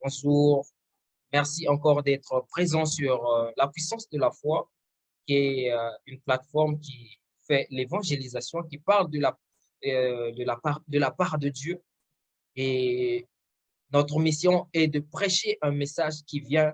Bonjour. Merci encore d'être présent sur la puissance de la foi, qui est une plateforme qui fait l'évangélisation, qui parle de la part de Dieu. Et notre mission est de prêcher un message qui vient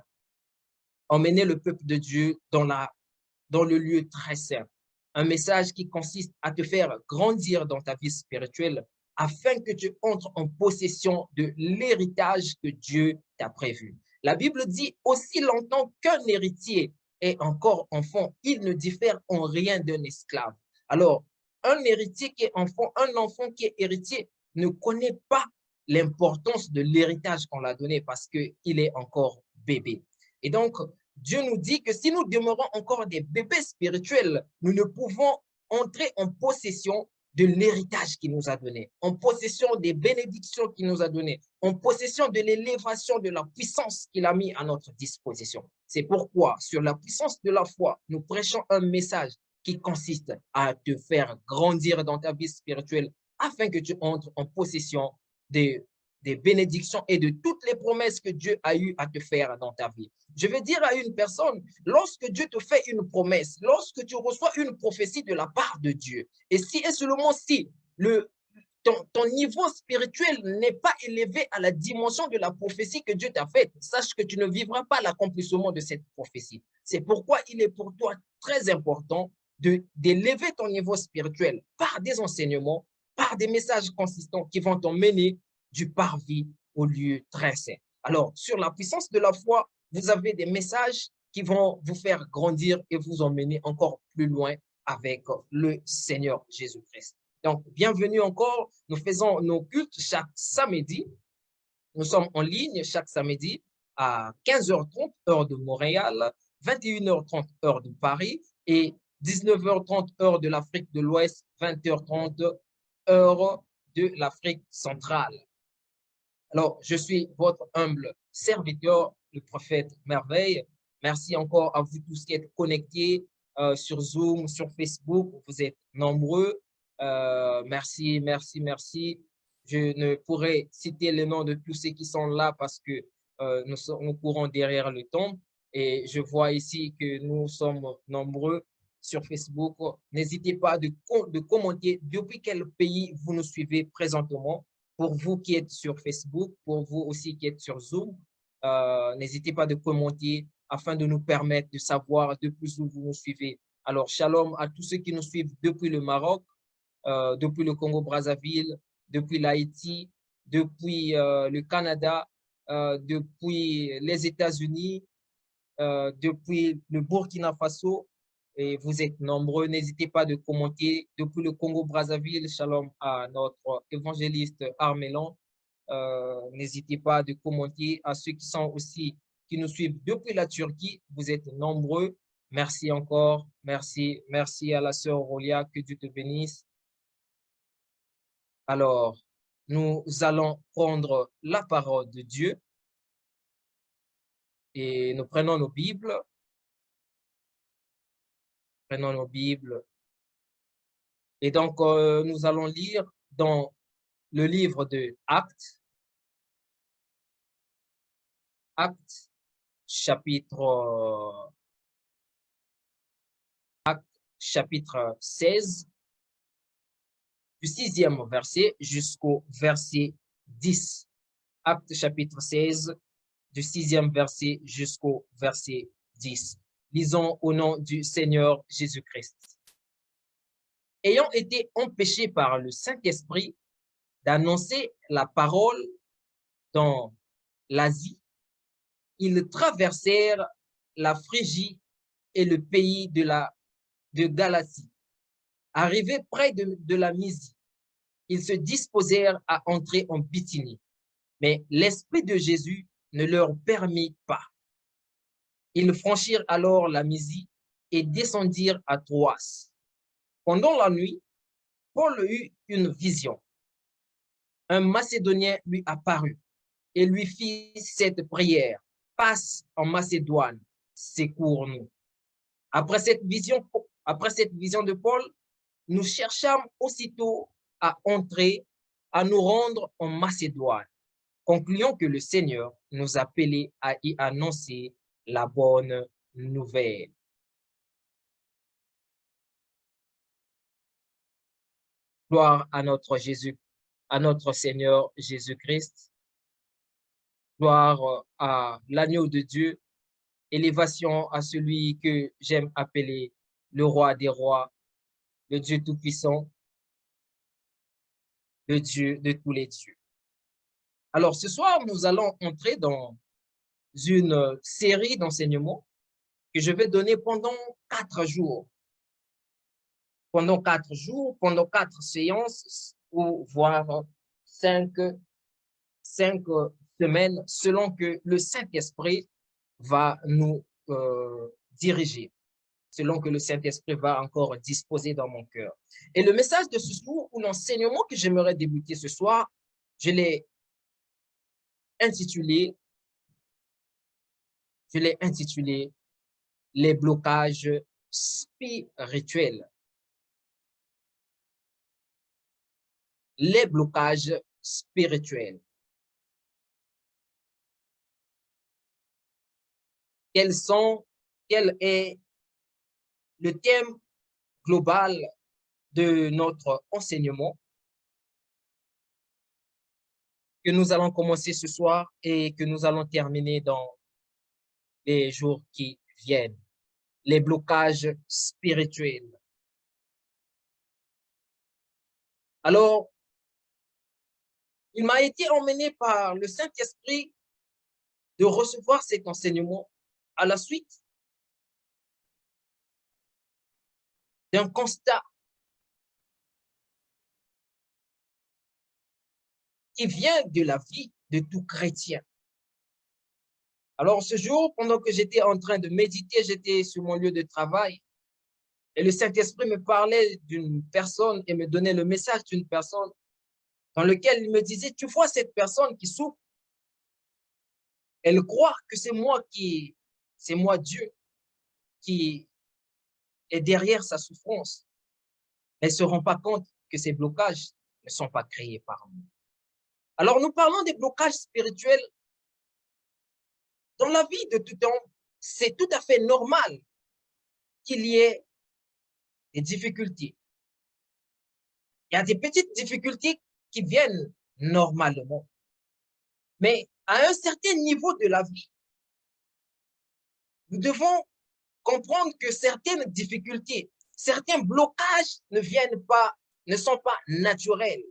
emmener le peuple de Dieu dans le lieu très saint. Un message qui consiste à te faire grandir dans ta vie spirituelle afin que tu entres en possession de l'héritage que Dieu t'a prévu. La Bible dit aussi longtemps qu'un héritier est encore enfant, il ne diffère en rien d'un esclave. Alors, un héritier qui est enfant, un enfant qui est héritier ne connaît pas l'importance de l'héritage qu'on l'a donné parce qu'il est encore bébé. Et donc, Dieu nous dit que si nous demeurons encore des bébés spirituels, nous ne pouvons entrer en possession de l'héritage qu'il nous a donné, en possession des bénédictions qu'il nous a données, en possession de l'élévation de la puissance qu'il a mis à notre disposition. C'est pourquoi, sur la puissance de la foi, nous prêchons un message qui consiste à te faire grandir dans ta vie spirituelle afin que tu entres en possession des bénédictions et de toutes les promesses que Dieu a eu à te faire dans ta vie. Je veux dire à une personne, lorsque Dieu te fait une promesse, lorsque tu reçois une prophétie de la part de Dieu, et si et seulement si ton niveau spirituel n'est pas élevé à la dimension de la prophétie que Dieu t'a faite, sache que tu ne vivras pas l'accomplissement de cette prophétie. C'est pourquoi il est pour toi très important d'élever ton niveau spirituel par des enseignements, par des messages consistants qui vont t'emmener du parvis au lieu très saint. Alors, sur la puissance de la foi, vous avez des messages qui vont vous faire grandir et vous emmener encore plus loin avec le Seigneur Jésus-Christ. Donc, bienvenue encore. Nous faisons nos cultes chaque samedi. Nous sommes en ligne chaque samedi à 15h30, heure de Montréal, 21h30, heure de Paris et 19h30, heure de l'Afrique de l'Ouest, 20h30, heure de l'Afrique centrale. Alors, je suis votre humble serviteur, le prophète Merveille. Merci encore à vous tous qui êtes connectés sur Zoom, sur Facebook. Vous êtes nombreux. Merci, merci, merci. Je ne pourrais citer les noms de tous ceux qui sont là parce que nous courons derrière le temps. Et je vois ici que nous sommes nombreux sur Facebook. N'hésitez pas de commenter depuis quel pays vous nous suivez présentement. Pour vous qui êtes sur Facebook, pour vous aussi qui êtes sur Zoom, n'hésitez pas de commenter afin de nous permettre de savoir de plus où vous nous suivez. Alors, shalom à tous ceux qui nous suivent depuis le Maroc, depuis le Congo-Brazzaville, depuis l'Haïti, depuis le Canada, depuis les États-Unis, depuis le Burkina Faso, et vous êtes nombreux. N'hésitez pas de commenter depuis le Congo-Brazzaville. Shalom à notre évangéliste Armélan. N'hésitez pas de commenter à ceux qui sont aussi, qui nous suivent depuis la Turquie. Vous êtes nombreux. Merci encore. Merci. Merci à la sœur Rolia. Que Dieu te bénisse. Alors, nous allons prendre la parole de Dieu et nous prenons nos Bibles. Prenons nos Bibles. Et donc, nous allons lire dans le livre de Actes, Actes chapitre, chapitre 16, du 6e verset jusqu'au verset 10. Actes chapitre 16, du 6e verset jusqu'au verset 10. Lisons au nom du Seigneur Jésus-Christ. Ayant été empêchés par le Saint-Esprit d'annoncer la parole dans l'Asie, ils traversèrent la Phrygie et le pays de Galatie. Arrivés près de la Mysie, ils se disposèrent à entrer en Bithynie, mais l'Esprit de Jésus ne leur permit pas. Ils franchirent alors la Mysie et descendirent à Troas. Pendant la nuit, Paul eut une vision. Un Macédonien lui apparut et lui fit cette prière: passe en Macédoine, secours-nous. Après cette vision de Paul, nous cherchâmes aussitôt à entrer, à nous rendre en Macédoine. Concluons que le Seigneur nous appelait à y annoncer la bonne nouvelle. Gloire à notre Jésus, à notre Seigneur Jésus-Christ. Gloire à l'agneau de Dieu. Élévation à celui que j'aime appeler le roi des rois, le Dieu tout-puissant, le Dieu de tous les dieux. Alors, ce soir, nous allons entrer dans une série d'enseignements que je vais donner pendant 4 jours. Pendant 4 jours, pendant 4 séances, ou voire 5 semaines, selon que le Saint-Esprit va nous diriger, selon que le Saint-Esprit va encore disposer dans mon cœur. Et le message de ce soir, ou l'enseignement que j'aimerais débuter ce soir, je l'ai intitulé les blocages spirituels. Les blocages spirituels. Quel est le thème global de notre enseignement que nous allons commencer ce soir et que nous allons terminer dans les jours qui viennent? Les blocages spirituels. Alors, il m'a été emmené par le Saint-Esprit de recevoir cet enseignement à la suite d'un constat qui vient de la vie de tout chrétien. Alors, ce jour, pendant que j'étais en train de méditer, j'étais sur mon lieu de travail et le Saint-Esprit me parlait d'une personne et me donnait le message d'une personne dans lequel il me disait, tu vois cette personne qui souffre, elle croit que c'est moi Dieu, qui est derrière sa souffrance. Elle ne se rend pas compte que ces blocages ne sont pas créés par nous. Alors, nous parlons des blocages spirituels. Dans la vie de tout homme, c'est tout à fait normal qu'il y ait des difficultés. Il y a des petites difficultés qui viennent normalement. Mais à un certain niveau de la vie, nous devons comprendre que certaines difficultés, certains blocages ne sont pas naturels.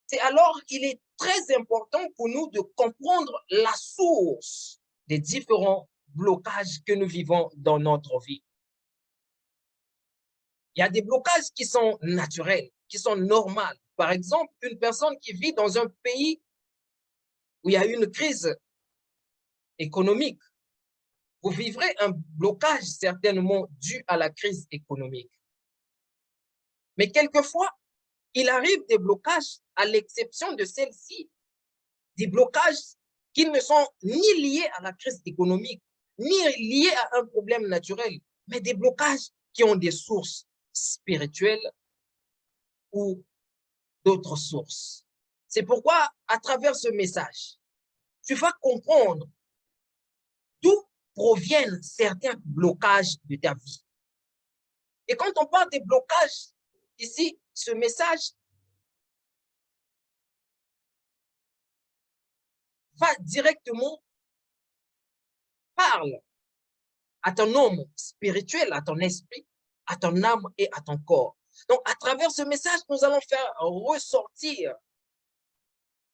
C'est alors qu'il est très important pour nous de comprendre la source des différents blocages que nous vivons dans notre vie. Il y a des blocages qui sont naturels, qui sont normaux. Par exemple, une personne qui vit dans un pays où il y a une crise économique, vous vivrez un blocage certainement dû à la crise économique. Mais quelquefois, il arrive des blocages à l'exception de celle-ci, des blocages qui ne sont ni liés à la crise économique, ni liés à un problème naturel, mais des blocages qui ont des sources spirituelles ou d'autres sources. C'est pourquoi, à travers ce message, tu vas comprendre d'où proviennent certains blocages de ta vie. Et quand on parle des blocages, ici, ce message va directement parle à ton homme spirituel, à ton esprit, à ton âme et à ton corps. Donc, à travers ce message, nous allons faire ressortir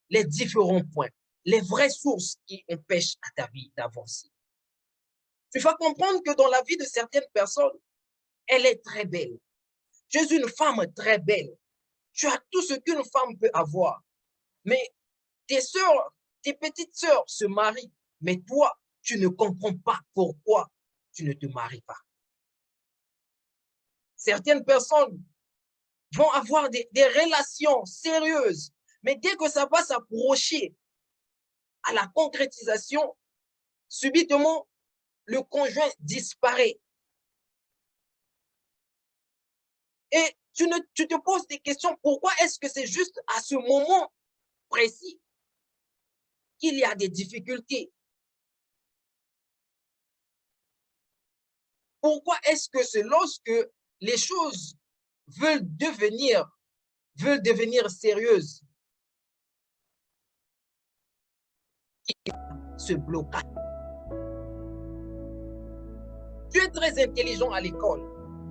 les différents points, les vraies sources qui empêchent à ta vie d'avancer. Tu vas comprendre que dans la vie de certaines personnes, elle est très belle. Tu es une femme très belle. Tu as tout ce qu'une femme peut avoir. Mais tes sœurs, tes petites sœurs se marient. Mais toi, tu ne comprends pas pourquoi tu ne te maries pas. Certaines personnes vont avoir des relations sérieuses. Mais dès que ça va s'approcher à la concrétisation, subitement, le conjoint disparaît. Et tu te poses des questions, pourquoi est-ce que c'est juste à ce moment précis qu'il y a des difficultés? Pourquoi est-ce que c'est lorsque les choses veulent devenir sérieuses, ce blocage? Tu es très intelligent à l'école,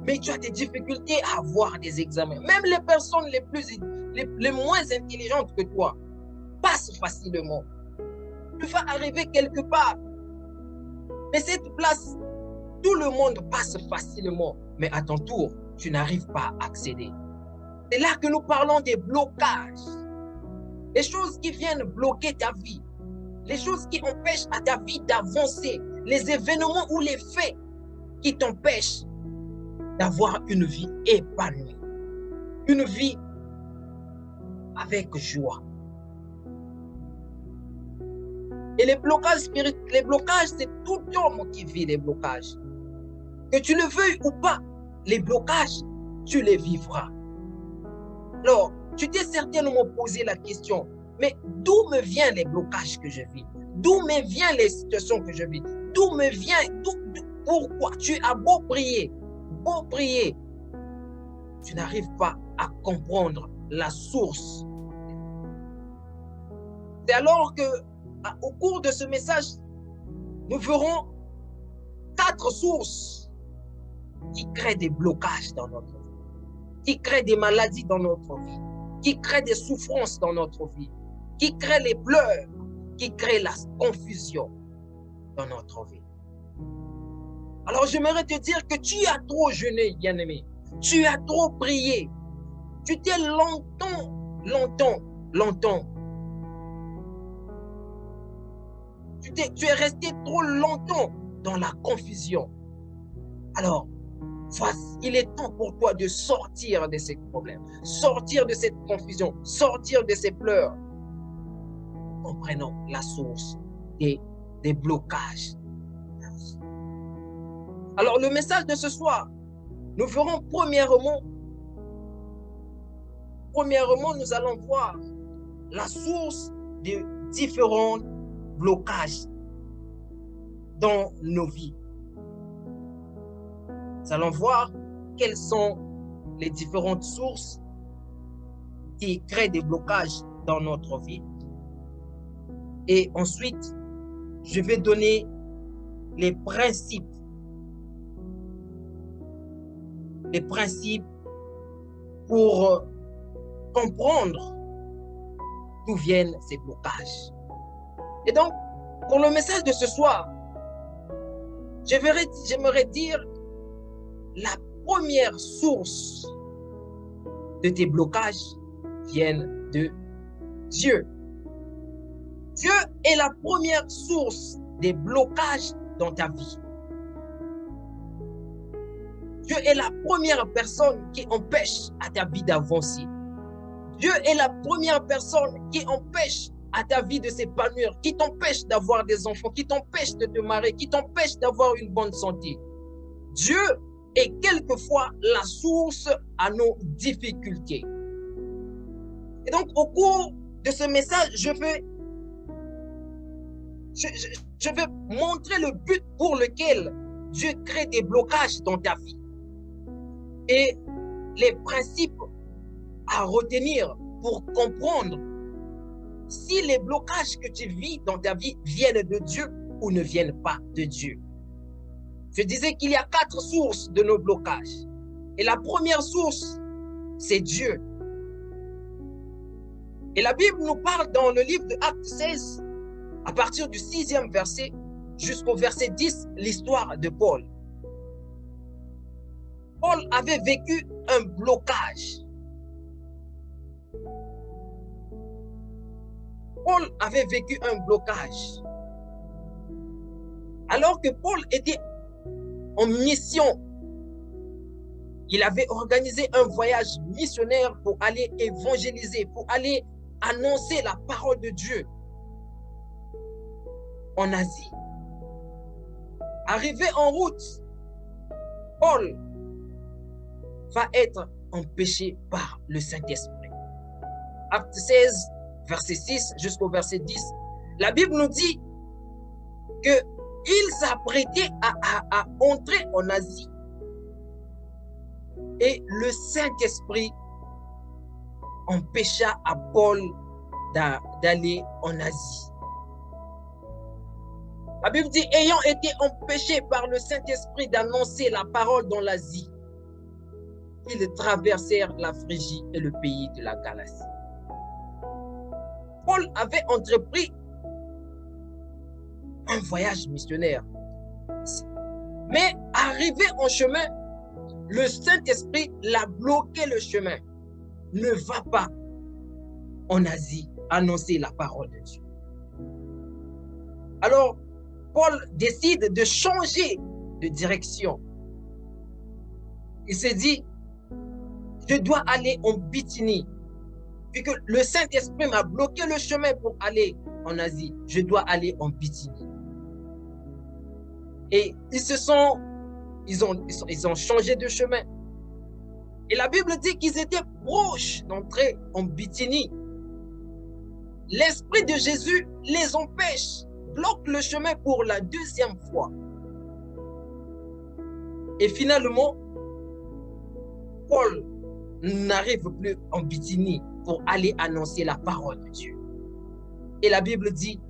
mais tu as des difficultés à avoir des examens. Même les personnes les moins intelligentes que toi passent facilement. Tu vas arriver quelque part, mais cette place, tout le monde passe facilement, mais à ton tour, tu n'arrives pas à accéder. C'est là que nous parlons des blocages. Les choses qui viennent bloquer ta vie, les choses qui empêchent à ta vie d'avancer, les événements ou les faits qui t'empêchent d'avoir une vie épanouie, une vie avec joie. Et les blocages c'est tout homme qui vit les blocages. Que tu le veuilles ou pas, les blocages, tu les vivras. Alors, tu t'es certainement posé la question, mais d'où me viennent les blocages que je vis? D'où me viennent les situations que je vis? D'où me vient, pourquoi? Tu as beau prier, tu n'arrives pas à comprendre la source. C'est alors que, au cours de ce message, nous verrons 4 sources qui créent des blocages dans notre vie, qui créent des maladies dans notre vie, qui créent des souffrances dans notre vie, qui créent les pleurs, qui créent la confusion dans notre vie. Alors j'aimerais te dire que tu as trop jeûné, bien-aimé. Tu as trop prié. Tu t'es longtemps. Tu es resté trop longtemps dans la confusion. Alors, il est temps pour toi de sortir de ces problèmes, sortir de cette confusion, sortir de ces pleurs. Comprenons la source des blocages. Alors, le message de ce soir, nous verrons premièrement, nous allons voir la source de différents blocages dans nos vies. Nous allons voir quelles sont les différentes sources qui créent des blocages dans notre vie. Et ensuite, je vais donner les principes pour comprendre d'où viennent ces blocages. Et donc, pour le message de ce soir, j'aimerais dire la première source de tes blocages vient de Dieu. Dieu est la première source des blocages dans ta vie. Dieu est la première personne qui empêche à ta vie d'avancer. Dieu est la première personne qui empêche à ta vie de s'épanouir, qui t'empêche d'avoir des enfants, qui t'empêche de te marier, qui t'empêche d'avoir une bonne santé. Dieu est quelquefois la source à nos difficultés. Et donc, au cours de ce message, je vais montrer le but pour lequel Dieu crée des blocages dans ta vie et les principes à retenir pour comprendre si les blocages que tu vis dans ta vie viennent de Dieu ou ne viennent pas de Dieu. Je disais qu'il y a 4 sources de nos blocages. Et la première source, c'est Dieu. Et la Bible nous parle dans le livre de Actes 16, à partir du 6e verset jusqu'au verset 10, l'histoire de Paul. Paul avait vécu un blocage. Paul avait vécu un blocage. Alors que Paul était en mission, il avait organisé un voyage missionnaire pour aller évangéliser, pour aller annoncer la parole de Dieu en Asie. Arrivé en route, Paul va être empêché par le Saint-Esprit. Acte 16, verset 6 jusqu'au verset 10, La Bible nous dit qu'il s'apprêtait à entrer en Asie. Et le Saint-Esprit empêcha à Paul d'aller en Asie. La Bible dit, ayant été empêché par le Saint-Esprit d'annoncer la parole dans l'Asie, ils traversèrent la Phrygie et le pays de la Galatie. Paul avait entrepris un voyage missionnaire. Mais arrivé en chemin, le Saint-Esprit l'a bloqué le chemin. Ne va pas en Asie annoncer la parole de Dieu. Alors, Paul décide de changer de direction. Il s'est dit, je dois aller en Bithynie. Puisque le Saint-Esprit m'a bloqué le chemin pour aller en Asie, je dois aller en Bithynie. Et ils ont changé de chemin. Et la Bible dit qu'ils étaient proches d'entrer en Bithynie. L'Esprit de Jésus les empêche, bloque le chemin pour la deuxième fois. Et finalement, Paul n'arrive plus en Bithynie pour aller annoncer la parole de Dieu. Et la Bible dit,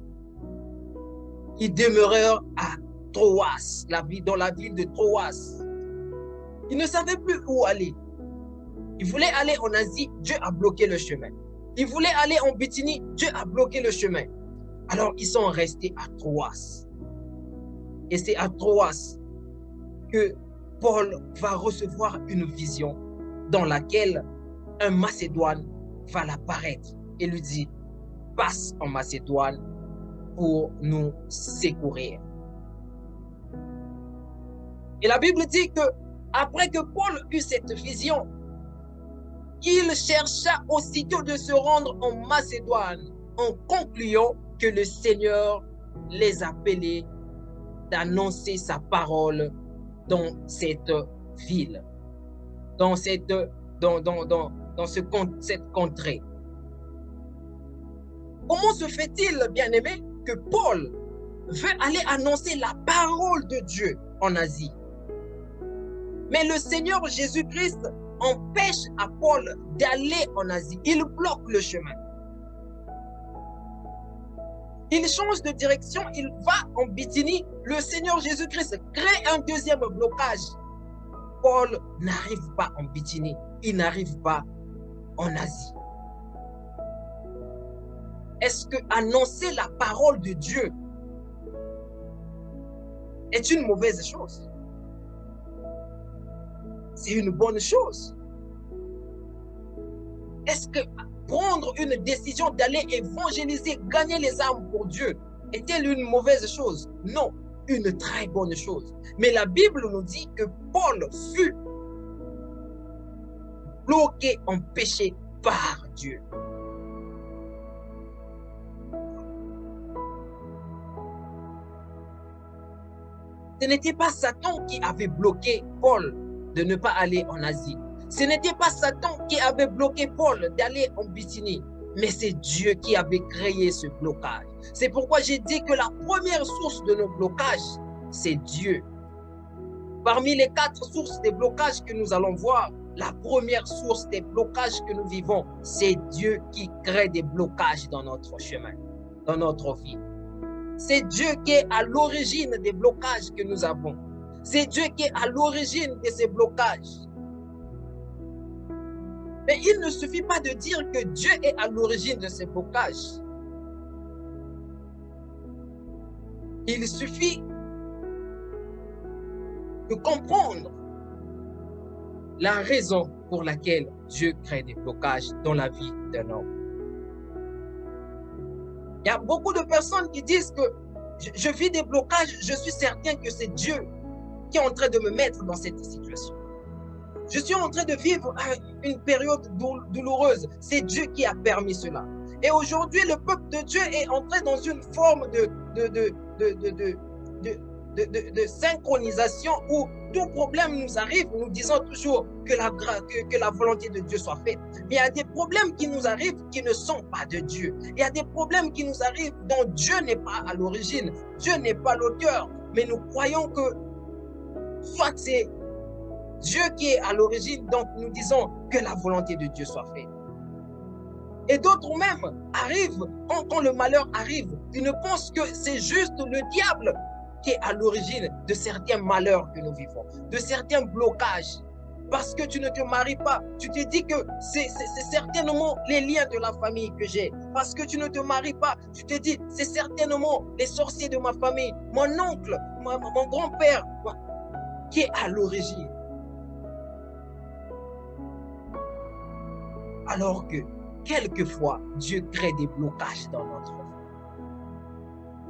ils demeurèrent à Troas, dans la ville de Troas. Ils ne savaient plus où aller. Ils voulaient aller en Asie, Dieu a bloqué le chemin. Ils voulaient aller en Bithynie, Dieu a bloqué le chemin. Alors ils sont restés à Troas. Et c'est à Troas que Paul va recevoir une vision dans laquelle un Macédoine va l'apparaître et lui dit, passe en Macédoine pour nous secourir. Et la Bible dit que après que Paul eut cette vision, il chercha aussitôt de se rendre en Macédoine en concluant que le Seigneur les appelait d'annoncer sa parole dans cette ville, dans cette contrée. Comment se fait-il, bien-aimé, que Paul veut aller annoncer la parole de Dieu en Asie? Mais le Seigneur Jésus-Christ empêche à Paul d'aller en Asie. Il bloque le chemin. Il change de direction, il va en Bithynie. Le Seigneur Jésus-Christ crée un deuxième blocage. Paul n'arrive pas en Bithynie, il n'arrive pas en Asie. Est-ce que annoncer la parole de Dieu est une mauvaise chose? C'est une bonne chose. Est-ce que prendre une décision d'aller évangéliser, gagner les âmes pour Dieu, est-elle une mauvaise chose? Non, une très bonne chose. Mais la Bible nous dit que Paul fut bloqué, empêché par Dieu. Ce n'était pas Satan qui avait bloqué Paul de ne pas aller en Asie. Ce n'était pas Satan qui avait bloqué Paul d'aller en Bithynie, mais c'est Dieu qui avait créé ce blocage. C'est pourquoi j'ai dit que la première source de nos blocages, c'est Dieu. Parmi les 4 sources des blocages que nous allons voir, la première source des blocages que nous vivons, c'est Dieu qui crée des blocages dans notre chemin, dans notre vie. C'est Dieu qui est à l'origine des blocages que nous avons. C'est Dieu qui est à l'origine de ces blocages. Mais il ne suffit pas de dire que Dieu est à l'origine de ces blocages. Il suffit de comprendre la raison pour laquelle Dieu crée des blocages dans la vie d'un homme. Il y a beaucoup de personnes qui disent que je vis des blocages, je suis certain que c'est Dieu qui est en train de me mettre dans cette situation. Je suis en train de vivre une période douloureuse. C'est Dieu qui a permis cela. Et aujourd'hui, le peuple de Dieu est entré dans une forme de synchronisation où tout problème nous arrive, nous disons toujours que la volonté de Dieu soit faite. Mais il y a des problèmes qui nous arrivent qui ne sont pas de Dieu. Il y a des problèmes qui nous arrivent dont Dieu n'est pas à l'origine. Dieu n'est pas l'auteur. Mais nous croyons que soit c'est Dieu qui est à l'origine, donc nous disons que la volonté de Dieu soit faite. Et d'autres même arrivent, quand le malheur arrive, ils ne pensent que c'est juste le diable qui est à l'origine de certains malheurs que nous vivons, de certains blocages. Parce que tu ne te maries pas, tu te dis que c'est certainement les liens de la famille que j'ai. Parce que tu ne te maries pas, tu te dis c'est certainement les sorciers de ma famille, mon oncle, mon grand-père qui est à l'origine. Alors que quelquefois, Dieu crée des blocages dans notre vie.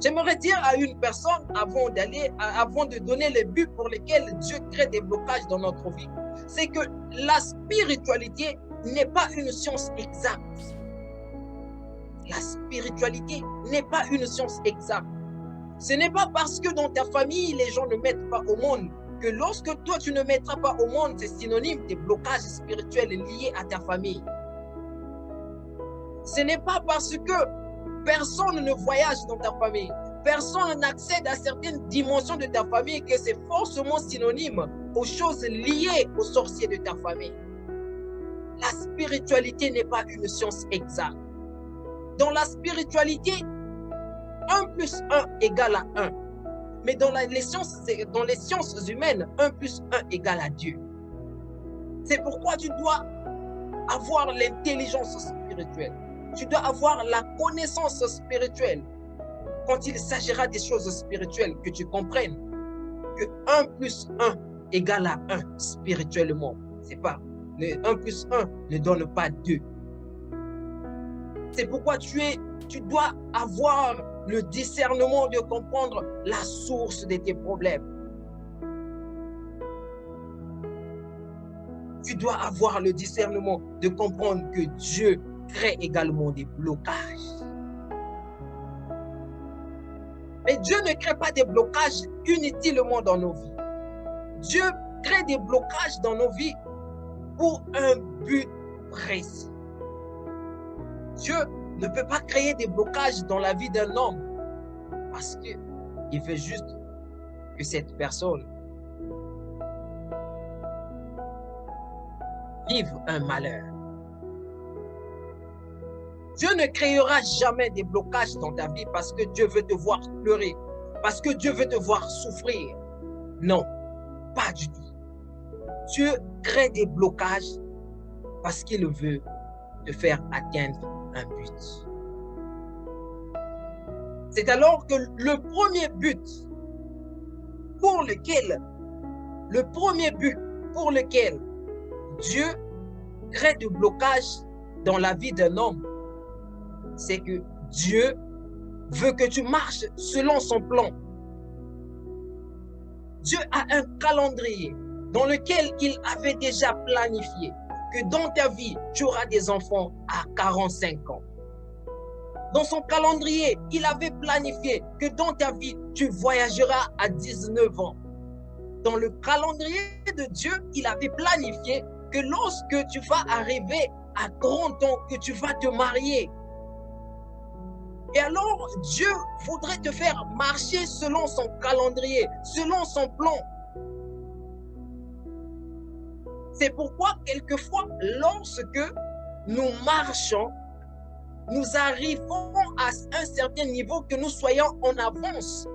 J'aimerais dire à une personne, avant de donner les buts pour lesquels Dieu crée des blocages dans notre vie, c'est que la spiritualité n'est pas une science exacte. La spiritualité n'est pas une science exacte. Ce n'est pas parce que dans ta famille, les gens ne mettent pas au monde que lorsque toi, tu ne mettras pas au monde, c'est synonyme des blocages spirituels liés à ta famille. Ce n'est pas parce que personne ne voyage dans ta famille, personne n'accède à certaines dimensions de ta famille que c'est forcément synonyme aux choses liées aux sorciers de ta famille. La spiritualité n'est pas une science exacte. Dans la spiritualité, 1 plus 1 égale à 1. Mais dans les sciences humaines, 1 plus 1 égale à Dieu. C'est pourquoi tu dois avoir l'intelligence spirituelle. Tu dois avoir la connaissance spirituelle. Quand il s'agira des choses spirituelles, que tu comprennes que 1 plus 1 égale à 1 spirituellement. C'est pas 1 plus 1 ne donne pas 2. C'est pourquoi tu dois avoir le discernement de comprendre la source de tes problèmes. Tu dois avoir le discernement de comprendre que Dieu crée également des blocages. Mais Dieu ne crée pas des blocages inutilement dans nos vies. Dieu crée des blocages dans nos vies pour un but précis. Dieu ne peut pas créer des blocages dans la vie d'un homme parce qu'il veut juste que cette personne vive un malheur. Dieu ne créera jamais des blocages dans ta vie parce que Dieu veut te voir pleurer, parce que Dieu veut te voir souffrir. Non, pas du tout. Dieu crée des blocages parce qu'il veut te faire atteindre un but. C'est alors que le premier but pour lequel Dieu crée des blocages dans la vie d'un homme, c'est que Dieu veut que tu marches selon son plan. Dieu a un calendrier dans lequel il avait déjà planifié que dans ta vie, tu auras des enfants à 45 ans. Dans son calendrier, il avait planifié que dans ta vie, tu voyageras à 19 ans. Dans le calendrier de Dieu, il avait planifié que lorsque tu vas arriver à 30 ans, que tu vas te marier. Et alors, Dieu voudrait te faire marcher selon son calendrier, selon son plan. C'est pourquoi, quelquefois, lorsque nous marchons, nous arrivons à un certain niveau que nous soyons en avance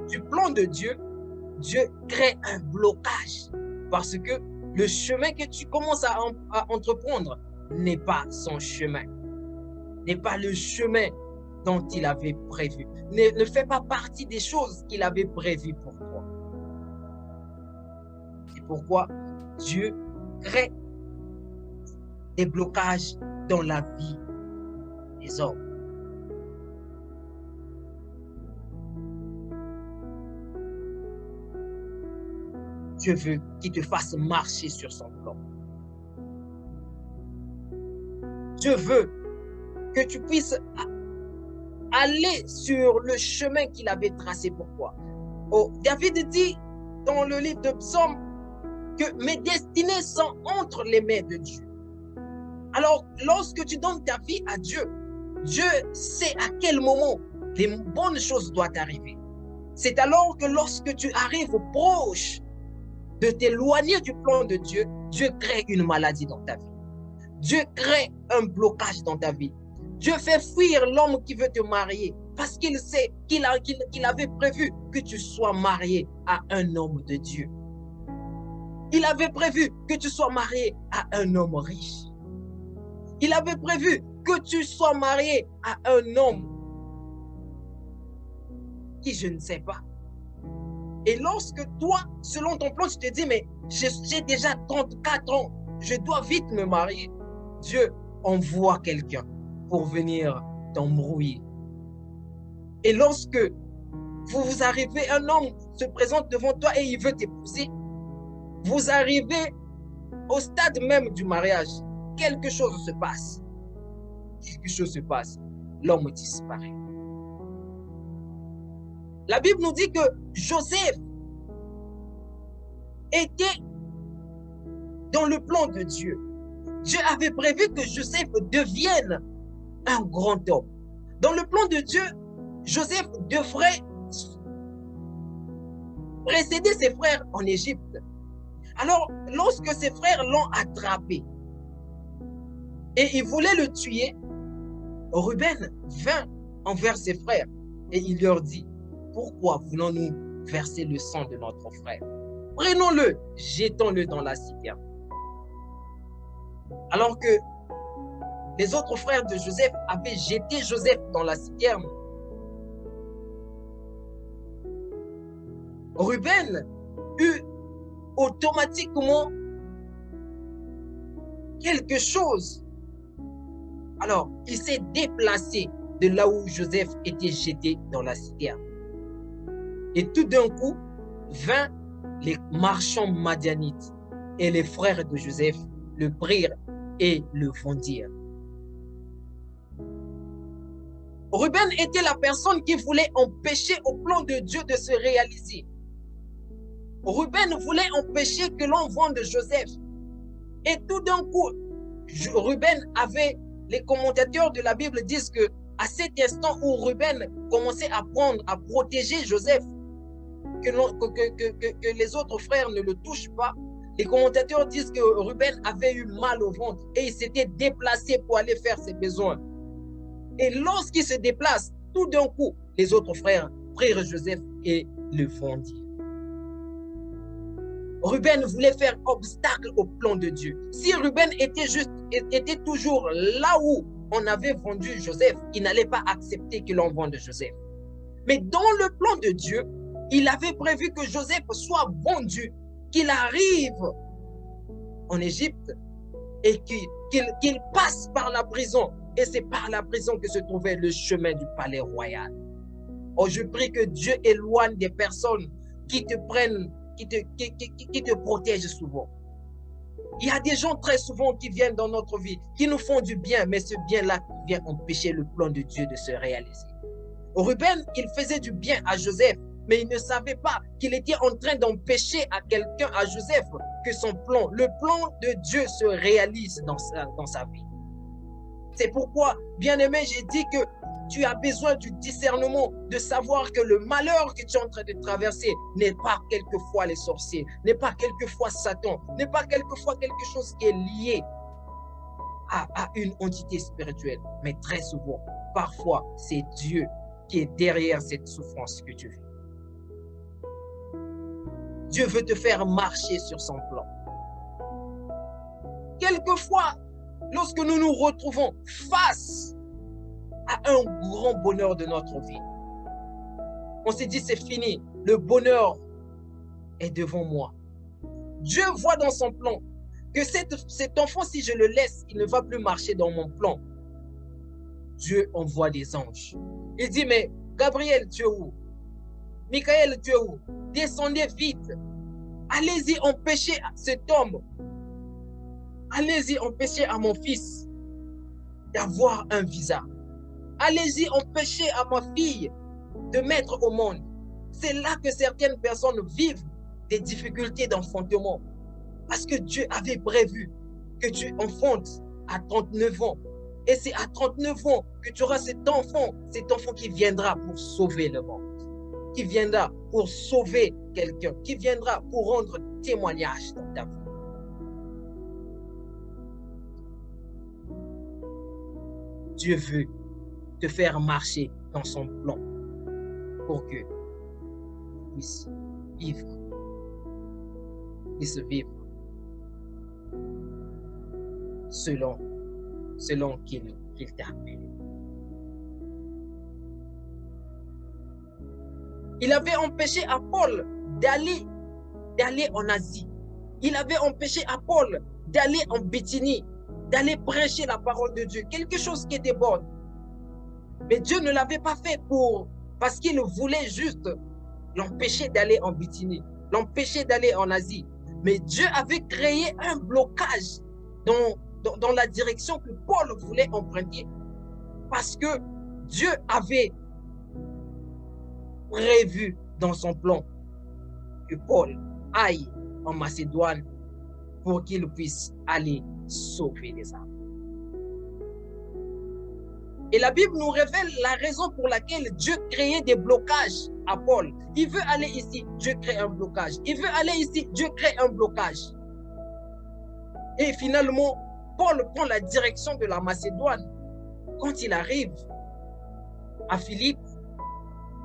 du plan de Dieu, Dieu crée un blocage parce que le chemin que tu commences à entreprendre n'est pas son chemin, n'est pas le chemin dont il avait prévu, ne fait pas partie des choses qu'il avait prévues pour toi. C'est pourquoi Dieu crée des blocages dans la vie des hommes. Dieu veut qu'il te fasse marcher sur son plan. Dieu veut que tu puisses aller sur le chemin qu'il avait tracé pour toi. Oh, David dit dans le livre de Psaume que mes destinées sont entre les mains de Dieu. Alors, lorsque tu donnes ta vie à Dieu, Dieu sait à quel moment les bonnes choses doivent arriver. C'est alors que lorsque tu arrives proche de t'éloigner du plan de Dieu, Dieu crée une maladie dans ta vie. Dieu crée un blocage dans ta vie. Dieu fait fuir l'homme qui veut te marier parce qu'il sait qu'il avait prévu que tu sois marié à un homme de Dieu. Il avait prévu que tu sois marié à un homme riche. Il avait prévu que tu sois marié à un homme qui je ne sais pas. Et lorsque toi, selon ton plan, tu te dis, mais j'ai déjà 34 ans, je dois vite me marier. Dieu envoie quelqu'un pour venir t'embrouiller. Et lorsque vous arrivez, un homme se présente devant toi et il veut t'épouser, vous arrivez au stade même du mariage, quelque chose se passe. Quelque chose se passe. L'homme disparaît. La Bible nous dit que Joseph était dans le plan de Dieu. Dieu avait prévu que Joseph devienne un grand homme. Dans le plan de Dieu, Joseph devrait précéder ses frères en Égypte. Alors, lorsque ses frères l'ont attrapé et ils voulaient le tuer, Ruben vint envers ses frères et il leur dit, pourquoi voulons-nous verser le sang de notre frère? Prenons-le, jetons-le dans la citerne. Alors que les autres frères de Joseph avaient jeté Joseph dans la citerne, Ruben eut automatiquement quelque chose. Alors, il s'est déplacé de là où Joseph était jeté dans la citerne. Et tout d'un coup, vinrent les marchands madianites et les frères de Joseph le prirent et le vendirent. Ruben était la personne qui voulait empêcher au plan de Dieu de se réaliser. Ruben voulait empêcher que l'on vende Joseph. Et tout d'un coup, Ruben avait, les commentateurs de la Bible disent que à cet instant où Ruben commençait à protéger Joseph, que les autres frères ne le touchent pas, les commentateurs disent que Ruben avait eu mal au ventre et il s'était déplacé pour aller faire ses besoins. Et lorsqu'il se déplace, tout d'un coup, les autres frères prirent Joseph et le vendirent. Ruben voulait faire obstacle au plan de Dieu. Si Ruben était toujours là où on avait vendu Joseph, il n'allait pas accepter que l'on vende Joseph. Mais dans le plan de Dieu, il avait prévu que Joseph soit vendu, qu'il arrive en Égypte et qu'il passe par la prison. Et c'est par la prison que se trouvait le chemin du palais royal. Oh, je prie que Dieu éloigne des personnes qui te prennent, qui te protègent souvent. Il y a des gens très souvent qui viennent dans notre vie, qui nous font du bien, mais ce bien-là vient empêcher le plan de Dieu de se réaliser. Ruben, il faisait du bien à Joseph, mais il ne savait pas qu'il était en train d'empêcher à quelqu'un, à Joseph, que son plan, le plan de Dieu se réalise dans sa vie. C'est pourquoi, bien-aimé, j'ai dit que tu as besoin du discernement, de savoir que le malheur que tu es en train de traverser n'est pas quelquefois les sorciers, n'est pas quelquefois Satan, n'est pas quelquefois quelque chose qui est lié à une entité spirituelle, mais très souvent, parfois, c'est Dieu qui est derrière cette souffrance que tu vis. Dieu veut te faire marcher sur son plan. Quelquefois, lorsque nous nous retrouvons face à un grand bonheur de notre vie, on s'est dit c'est fini, le bonheur est devant moi. Dieu voit dans son plan que cet enfant, si je le laisse, il ne va plus marcher dans mon plan. Dieu envoie des anges. Il dit, mais Gabriel, tu es où? Michael, tu es où? Descendez vite. Allez-y empêcher cet homme. Allez-y empêcher à mon fils d'avoir un visa. Allez-y empêcher à ma fille de mettre au monde. C'est là que certaines personnes vivent des difficultés d'enfantement. Parce que Dieu avait prévu que tu enfantes à 39 ans. Et c'est à 39 ans que tu auras cet enfant qui viendra pour sauver le monde, qui viendra pour sauver quelqu'un, qui viendra pour rendre témoignage dans ta vie. Dieu veut te faire marcher dans son plan pour que tu puisses vivre selon qu'il t'a appelé. Il avait empêché à Paul d'aller en Asie. Il avait empêché à Paul d'aller en Bithynie, d'aller prêcher la parole de Dieu, quelque chose qui était bon. Mais Dieu ne l'avait pas fait parce qu'il voulait juste l'empêcher d'aller en Bithynie, l'empêcher d'aller en Asie. Mais Dieu avait créé un blocage dans la direction que Paul voulait emprunter. Parce que Dieu avait prévu dans son plan que Paul aille en Macédoine pour qu'il puisse aller sauver les âmes. Et la Bible nous révèle la raison pour laquelle Dieu créait des blocages à Paul. Il veut aller ici, Dieu crée un blocage. Il veut aller ici, Dieu crée un blocage. Et finalement, Paul prend la direction de la Macédoine. Quand il arrive à Philippe,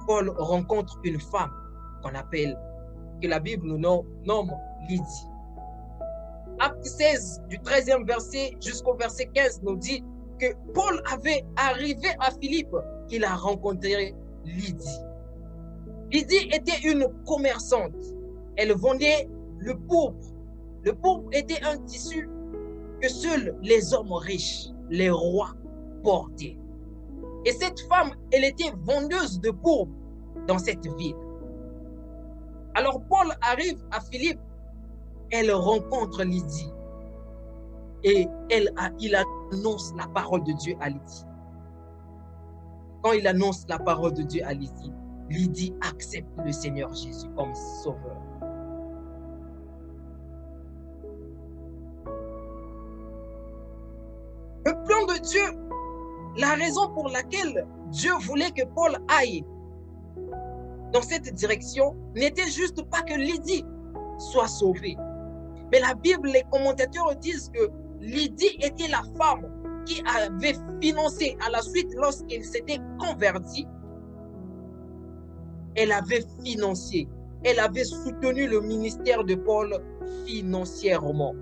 Paul rencontre une femme que la Bible nous nomme Lydie. Acte 16, du 13e verset jusqu'au verset 15, nous dit que Paul avait arrivé à Philippe, il a rencontré Lydie. Lydie était une commerçante. Elle vendait le pourpre. Le pourpre était un tissu que seuls les hommes riches, les rois, portaient. Et cette femme, elle était vendeuse de pourpre dans cette ville. Alors Paul arrive à Philippe, elle rencontre Lydie et il annonce la parole de Dieu à Lydie. Quand il annonce la parole de Dieu à Lydie, Lydie accepte le Seigneur Jésus comme sauveur. Le plan de Dieu, la raison pour laquelle Dieu voulait que Paul aille dans cette direction n'était juste pas que Lydie soit sauvée. Mais la Bible, les commentateurs disent que Lydie était la femme qui avait financé à la suite lorsqu'il s'était converti. Elle avait financé, elle avait soutenu le ministère de Paul financièrement.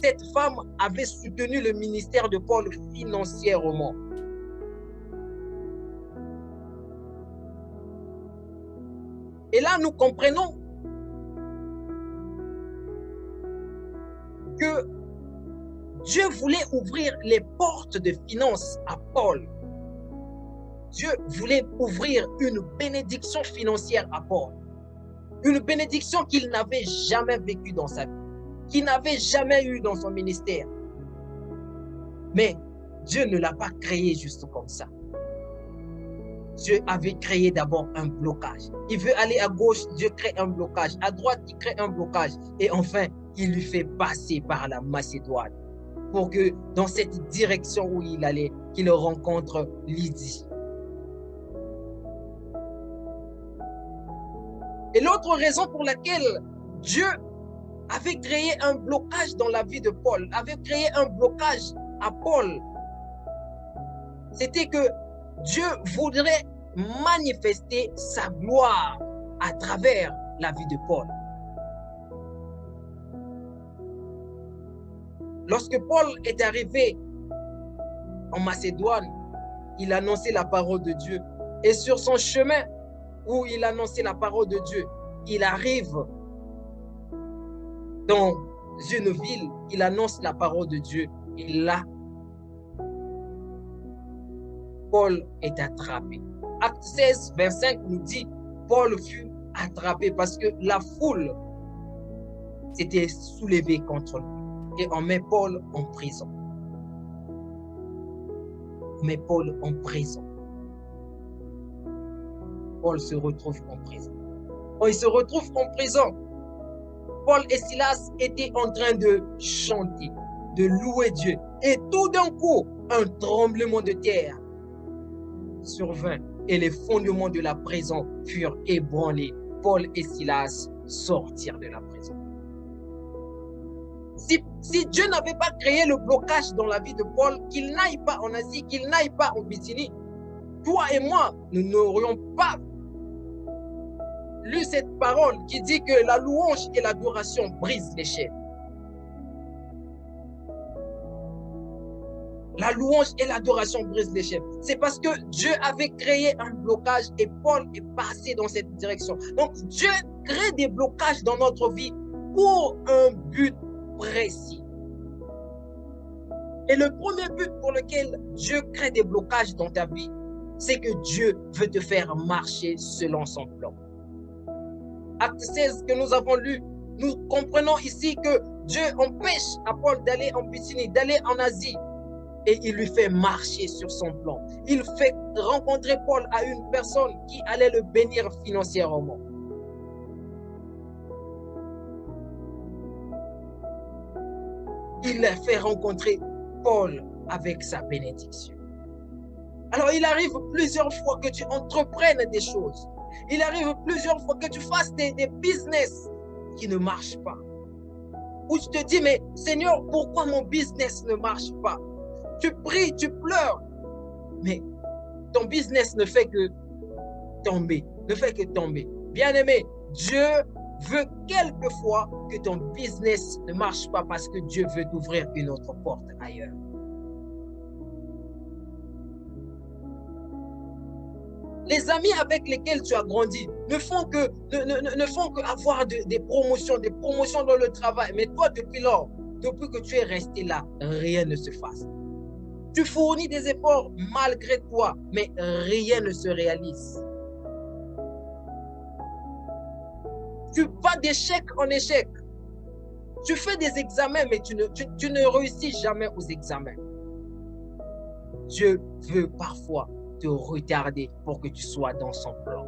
Cette femme avait soutenu le ministère de Paul financièrement. Et là, nous comprenons que Dieu voulait ouvrir les portes de finances à Paul. Dieu voulait ouvrir une bénédiction financière à Paul. Une bénédiction qu'il n'avait jamais vécue dans sa vie, qu'il n'avait jamais eue dans son ministère. Mais Dieu ne l'a pas créé juste comme ça. Dieu avait créé d'abord un blocage. Il veut aller à gauche, Dieu crée un blocage. À droite, il crée un blocage. Et enfin, il lui fait passer par la Macédoine pour que dans cette direction où il allait, qu'il rencontre Lydie. Et l'autre raison pour laquelle Dieu avait créé un blocage dans la vie de Paul, avait créé un blocage à Paul, c'était que Dieu voudrait manifester sa gloire à travers la vie de Paul. Lorsque Paul est arrivé en Macédoine, il annonçait la parole de Dieu. Et sur son chemin où il annonçait la parole de Dieu, il arrive dans une ville, il annonce la parole de Dieu. Et là, Paul est attrapé. Acte 16, 25 nous dit, Paul fut attrapé parce que la foule s'était soulevée contre lui. Et on met Paul en prison. On met Paul en prison. Paul se retrouve en prison. Quand il se retrouve en prison, Paul et Silas étaient en train de chanter, de louer Dieu. Et tout d'un coup, un tremblement de terre survint et les fondements de la prison furent ébranlés. Paul et Silas sortirent de la prison. Si Dieu n'avait pas créé le blocage dans la vie de Paul, qu'il n'aille pas en Asie, qu'il n'aille pas en Bithynie, toi et moi, nous n'aurions pas lu cette parole qui dit que la louange et l'adoration brisent les chaînes. La louange et l'adoration brisent les chaînes. C'est parce que Dieu avait créé un blocage et Paul est passé dans cette direction. Donc Dieu crée des blocages dans notre vie pour un but précis. Et le premier but pour lequel Dieu crée des blocages dans ta vie, c'est que Dieu veut te faire marcher selon son plan. Acte 16 que nous avons lu, nous comprenons ici que Dieu empêche à Paul d'aller en Bithynie, d'aller en Asie, et il lui fait marcher sur son plan. Il fait rencontrer Paul à une personne qui allait le bénir financièrement. Il a fait rencontrer Paul avec sa bénédiction. Alors il arrive plusieurs fois que tu entreprennes des choses. Il arrive plusieurs fois que tu fasses des business qui ne marchent pas. Où tu te dis, mais Seigneur, pourquoi mon business ne marche pas? Tu pries, tu pleures, mais ton business ne fait que tomber, ne fait que tomber. Bien-aimé, Dieu veut quelquefois que ton business ne marche pas parce que Dieu veut t'ouvrir une autre porte ailleurs. Les amis avec lesquels tu as grandi ne font que avoir des promotions dans le travail. Mais toi, depuis lors, depuis que tu es resté là, rien ne se fasse. Tu fournis des efforts malgré toi, mais rien ne se réalise. Tu vas d'échec en échec. Tu fais des examens, mais tu ne réussis jamais aux examens. Dieu veut parfois te retarder pour que tu sois dans son plan.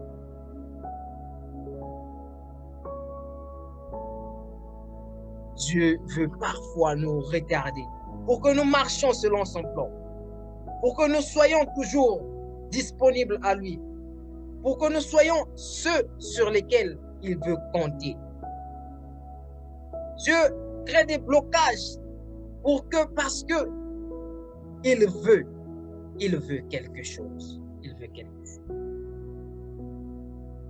Dieu veut parfois nous retarder pour que nous marchions selon son plan, pour que nous soyons toujours disponibles à lui, pour que nous soyons ceux sur lesquels il veut compter. Dieu crée des blocages parce que il veut quelque chose. Il veut quelque chose.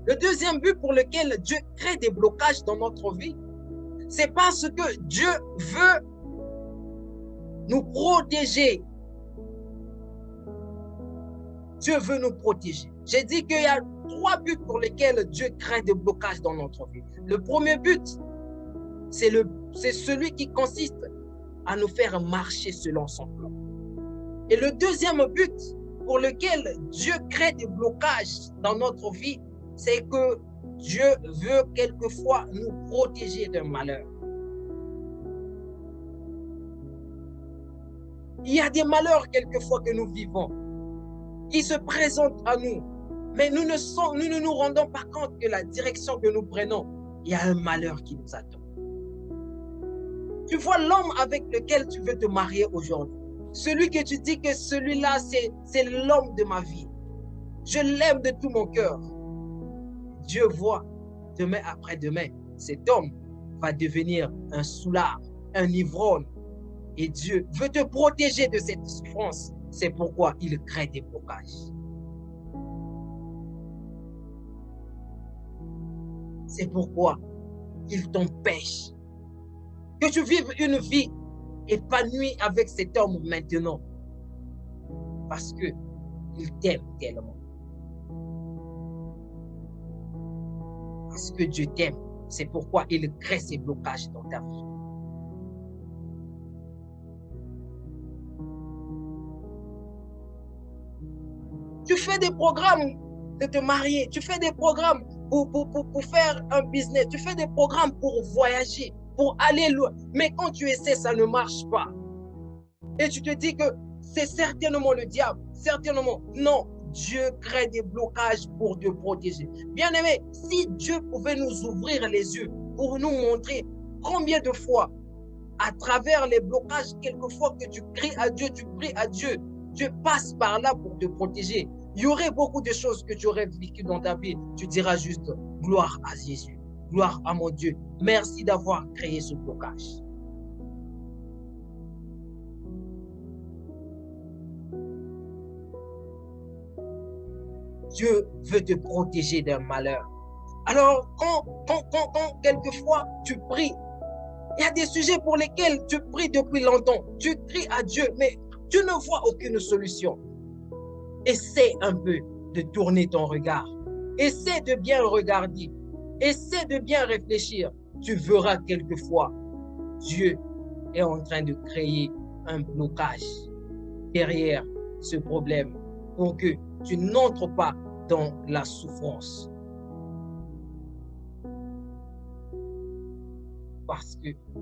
Le deuxième but pour lequel Dieu crée des blocages dans notre vie, c'est parce que Dieu veut nous protéger. Dieu veut nous protéger. J'ai dit qu'il y a 3 buts pour lesquels Dieu crée des blocages dans notre vie. Le premier but, c'est celui qui consiste à nous faire marcher selon son plan. Et le deuxième but pour lequel Dieu crée des blocages dans notre vie, c'est que Dieu veut quelquefois nous protéger d'un malheur. Il y a des malheurs quelquefois que nous vivons, qui se présentent à nous, mais nous ne nous rendons pas compte que la direction que nous prenons, il y a un malheur qui nous attend. Tu vois l'homme avec lequel tu veux te marier aujourd'hui, celui que tu dis que celui-là, c'est l'homme de ma vie. Je l'aime de tout mon cœur. Dieu voit, demain après-demain, cet homme va devenir un soulard, un ivrogne. Et Dieu veut te protéger de cette souffrance. C'est pourquoi il crée des blocages. C'est pourquoi il t'empêche que tu vives une vie épanouie avec cet homme maintenant. Parce qu'il t'aime tellement. Parce que Dieu t'aime. C'est pourquoi il crée ces blocages dans ta vie. Tu fais des programmes de te marier. Tu fais des programmes pour faire un business. Tu fais des programmes pour voyager, pour aller loin. Mais quand tu essaies, ça ne marche pas. Et tu te dis que c'est certainement le diable. Certainement. Non. Dieu crée des blocages pour te protéger. Bien-aimé, si Dieu pouvait nous ouvrir les yeux pour nous montrer combien de fois, à travers les blocages, quelquefois que tu cries à Dieu, tu pries à Dieu, Dieu passe par là pour te protéger. Il y aurait beaucoup de choses que tu aurais vécues dans ta vie. Tu diras juste, gloire à Jésus, gloire à mon Dieu. Merci d'avoir créé ce blocage. Dieu veut te protéger d'un malheur. Alors, quand quelquefois tu pries, il y a des sujets pour lesquels tu pries depuis longtemps. Tu cries à Dieu, mais tu ne vois aucune solution. Essaie un peu de tourner ton regard. Essaie de bien regarder. Essaie de bien réfléchir. Tu verras quelquefois, Dieu est en train de créer un blocage derrière ce problème pour que tu n'entres pas dans la souffrance.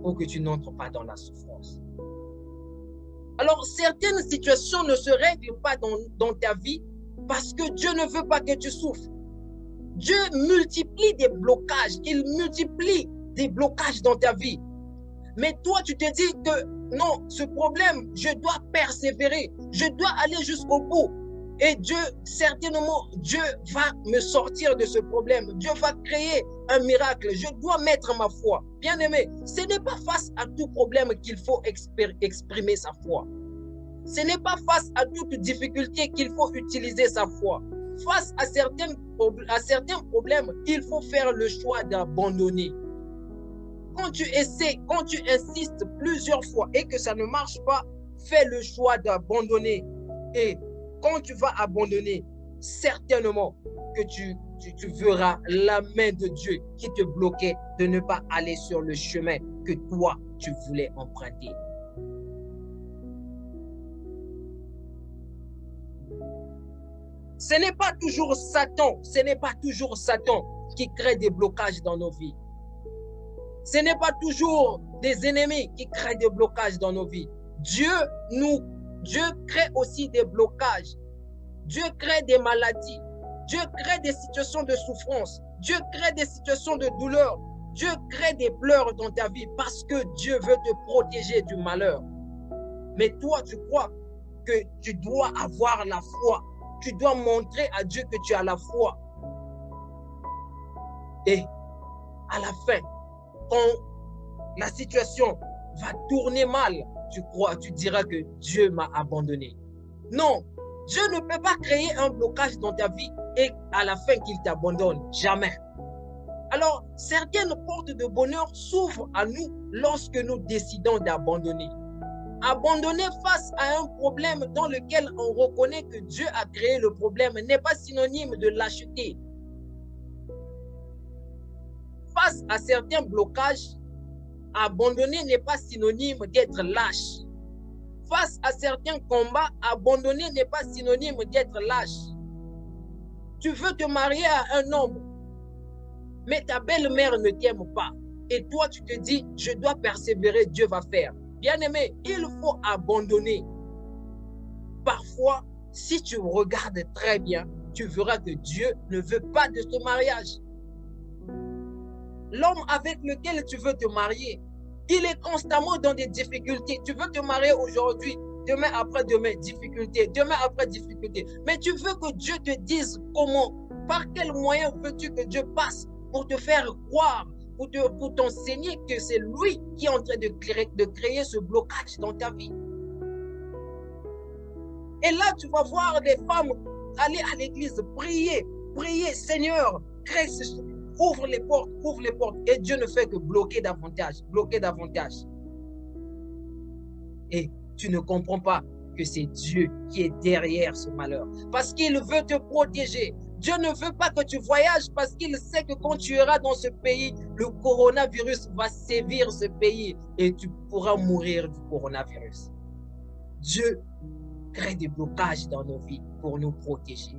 Pour que tu n'entres pas dans la souffrance. Alors, certaines situations ne se règlent pas dans ta vie parce que Dieu ne veut pas que tu souffres. Dieu multiplie des blocages, il multiplie des blocages dans ta vie. Mais toi, tu te dis que non, ce problème, je dois persévérer, je dois aller jusqu'au bout. Et Dieu, certainement, Dieu va me sortir de ce problème. Dieu va créer un miracle. Je dois mettre ma foi. Bien-aimé, ce n'est pas face à tout problème qu'il faut exprimer sa foi. Ce n'est pas face à toute difficulté qu'il faut utiliser sa foi. Face à certains problèmes, il faut faire le choix d'abandonner. Quand tu essaies, quand tu insistes plusieurs fois et que ça ne marche pas, fais le choix d'abandonner. Et quand tu vas abandonner, certainement que tu verras la main de Dieu qui te bloquait de ne pas aller sur le chemin que toi, tu voulais emprunter. Ce n'est pas toujours Satan qui crée des blocages dans nos vies. Ce n'est pas toujours des ennemis qui créent des blocages dans nos vies. Dieu crée aussi des blocages. Dieu crée des maladies. Dieu crée des situations de souffrance. Dieu crée des situations de douleur. Dieu crée des pleurs dans ta vie parce que Dieu veut te protéger du malheur. Mais toi, tu crois que tu dois avoir la foi. Tu dois montrer à Dieu que tu as la foi. Et à la fin, quand la situation va tourner mal, tu diras que Dieu m'a abandonné. Non, Dieu ne peut pas créer un blocage dans ta vie et à la fin qu'il t'abandonne. Jamais. Alors, certaines portes de bonheur s'ouvrent à nous lorsque nous décidons d'abandonner. Abandonner face à un problème dans lequel on reconnaît que Dieu a créé le problème n'est pas synonyme de lâcheté. Face à certains blocages, abandonner n'est pas synonyme d'être lâche. Face à certains combats, abandonner n'est pas synonyme d'être lâche. Tu veux te marier à un homme, mais ta belle-mère ne t'aime pas. Et toi, tu te dis, je dois persévérer, Dieu va faire. Bien-aimé, il faut abandonner. Parfois, si tu regardes très bien, tu verras que Dieu ne veut pas de ce mariage. L'homme avec lequel tu veux te marier, il est constamment dans des difficultés. Tu veux te marier aujourd'hui, demain après-demain, difficulté, demain après difficulté. Mais tu veux que Dieu te dise comment, par quel moyen veux-tu que Dieu passe pour te faire croire, pour t'enseigner que c'est lui qui est en train de créer ce blocage dans ta vie. Et là, tu vas voir des femmes aller à l'église, prier, Seigneur, ouvre les portes, et Dieu ne fait que bloquer davantage. Et tu ne comprends pas que c'est Dieu qui est derrière ce malheur. Parce qu'il veut te protéger. Dieu ne veut pas que tu voyages parce qu'il sait que quand tu iras dans ce pays, le coronavirus va sévir ce pays et tu pourras mourir du coronavirus. Dieu crée des blocages dans nos vies pour nous protéger.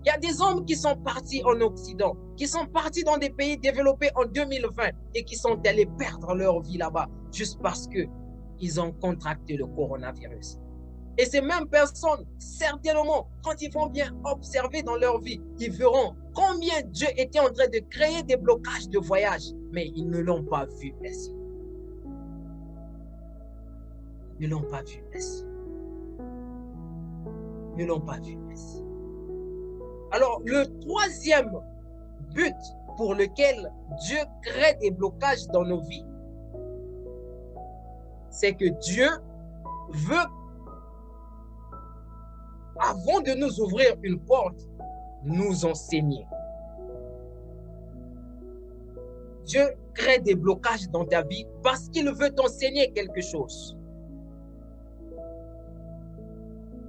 Il y a des hommes qui sont partis en Occident, qui sont partis dans des pays développés en 2020 et qui sont allés perdre leur vie là-bas juste parce qu'ils ont contracté le coronavirus. Et ces mêmes personnes, certainement, quand ils vont bien observer dans leur vie, ils verront combien Dieu était en train de créer des blocages de voyage, mais ils ne l'ont pas vu ainsi. Ils ne l'ont pas vu ainsi. Ils ne l'ont pas vu ainsi. Alors, le troisième but pour lequel Dieu crée des blocages dans nos vies, c'est que Dieu veut, avant de nous ouvrir une porte, nous enseigner. Dieu crée des blocages dans ta vie parce qu'il veut t'enseigner quelque chose.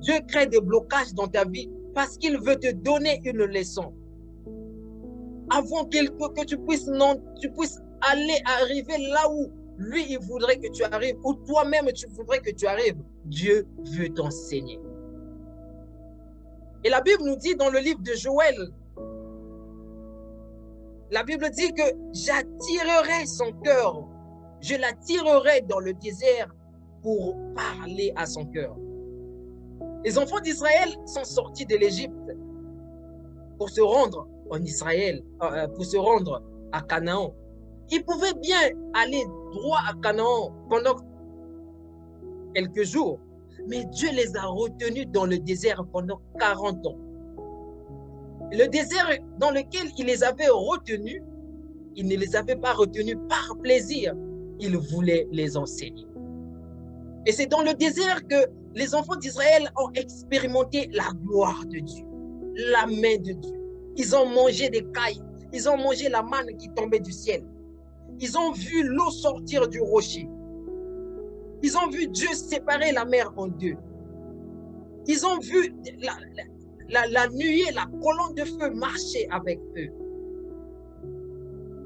Dieu crée des blocages dans ta vie parce qu'il veut te donner une leçon. Avant que tu puisses arriver là où lui, il voudrait que tu arrives, ou toi-même, tu voudrais que tu arrives, Dieu veut t'enseigner. Et la Bible nous dit dans le livre de Joël, la Bible dit que j'attirerai son cœur, je l'attirerai dans le désert pour parler à son cœur. Les enfants d'Israël sont sortis de l'Égypte pour se rendre en Israël, pour se rendre à Canaan. Ils pouvaient bien aller droit à Canaan pendant quelques jours, mais Dieu les a retenus dans le désert pendant 40 ans. Le désert dans lequel il les avait retenus, il ne les avait pas retenus par plaisir, il voulait les enseigner. Et c'est dans le désert que les enfants d'Israël ont expérimenté la gloire de Dieu, la main de Dieu. Ils ont mangé des cailles, ils ont mangé la manne qui tombait du ciel. Ils ont vu l'eau sortir du rocher. Ils ont vu Dieu séparer la mer en deux. Ils ont vu la nuée, la colonne de feu marcher avec eux.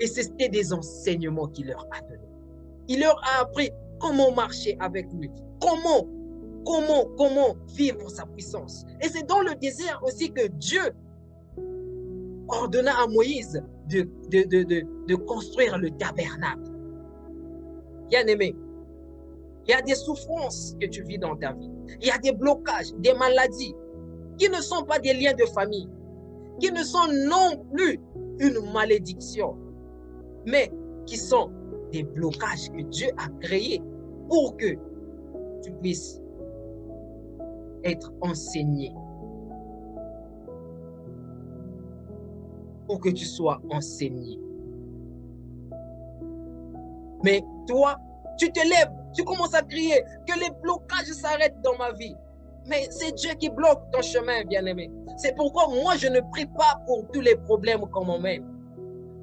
Et c'était des enseignements qu'il leur a donnés. Il leur a appris comment marcher avec lui, comment vivre sa puissance. Et c'est dans le désert aussi que Dieu ordonna à Moïse de construire le tabernacle. Bien-aimé, il y a des souffrances que tu vis dans ta vie. Il y a des blocages, des maladies qui ne sont pas des liens de famille, qui ne sont non plus une malédiction, mais qui sont des blocages que Dieu a créés pour que tu puisses être enseigné, pour que tu sois enseigné. Mais toi, tu te lèves, tu commences à crier que les blocages s'arrêtent dans ma vie. Mais c'est Dieu qui bloque ton chemin, bien-aimé. C'est pourquoi moi, je ne prie pas pour tous les problèmes qu'on m'emmène.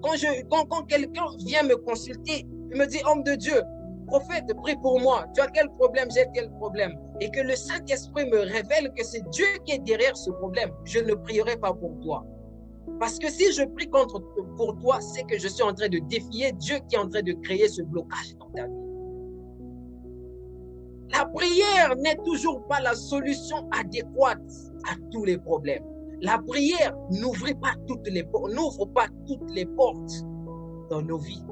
Quand quelqu'un vient me consulter, il me dit, homme de Dieu, prophète, prie pour moi. Tu as quel problème? J'ai quel problème? Et que le Saint-Esprit me révèle que c'est Dieu qui est derrière ce problème. Je ne prierai pas pour toi. Parce que si je prie pour toi, c'est que je suis en train de défier Dieu qui est en train de créer ce blocage dans ta vie. La prière n'est toujours pas la solution adéquate à tous les problèmes. La prière n'ouvre pas toutes les portes dans nos vies.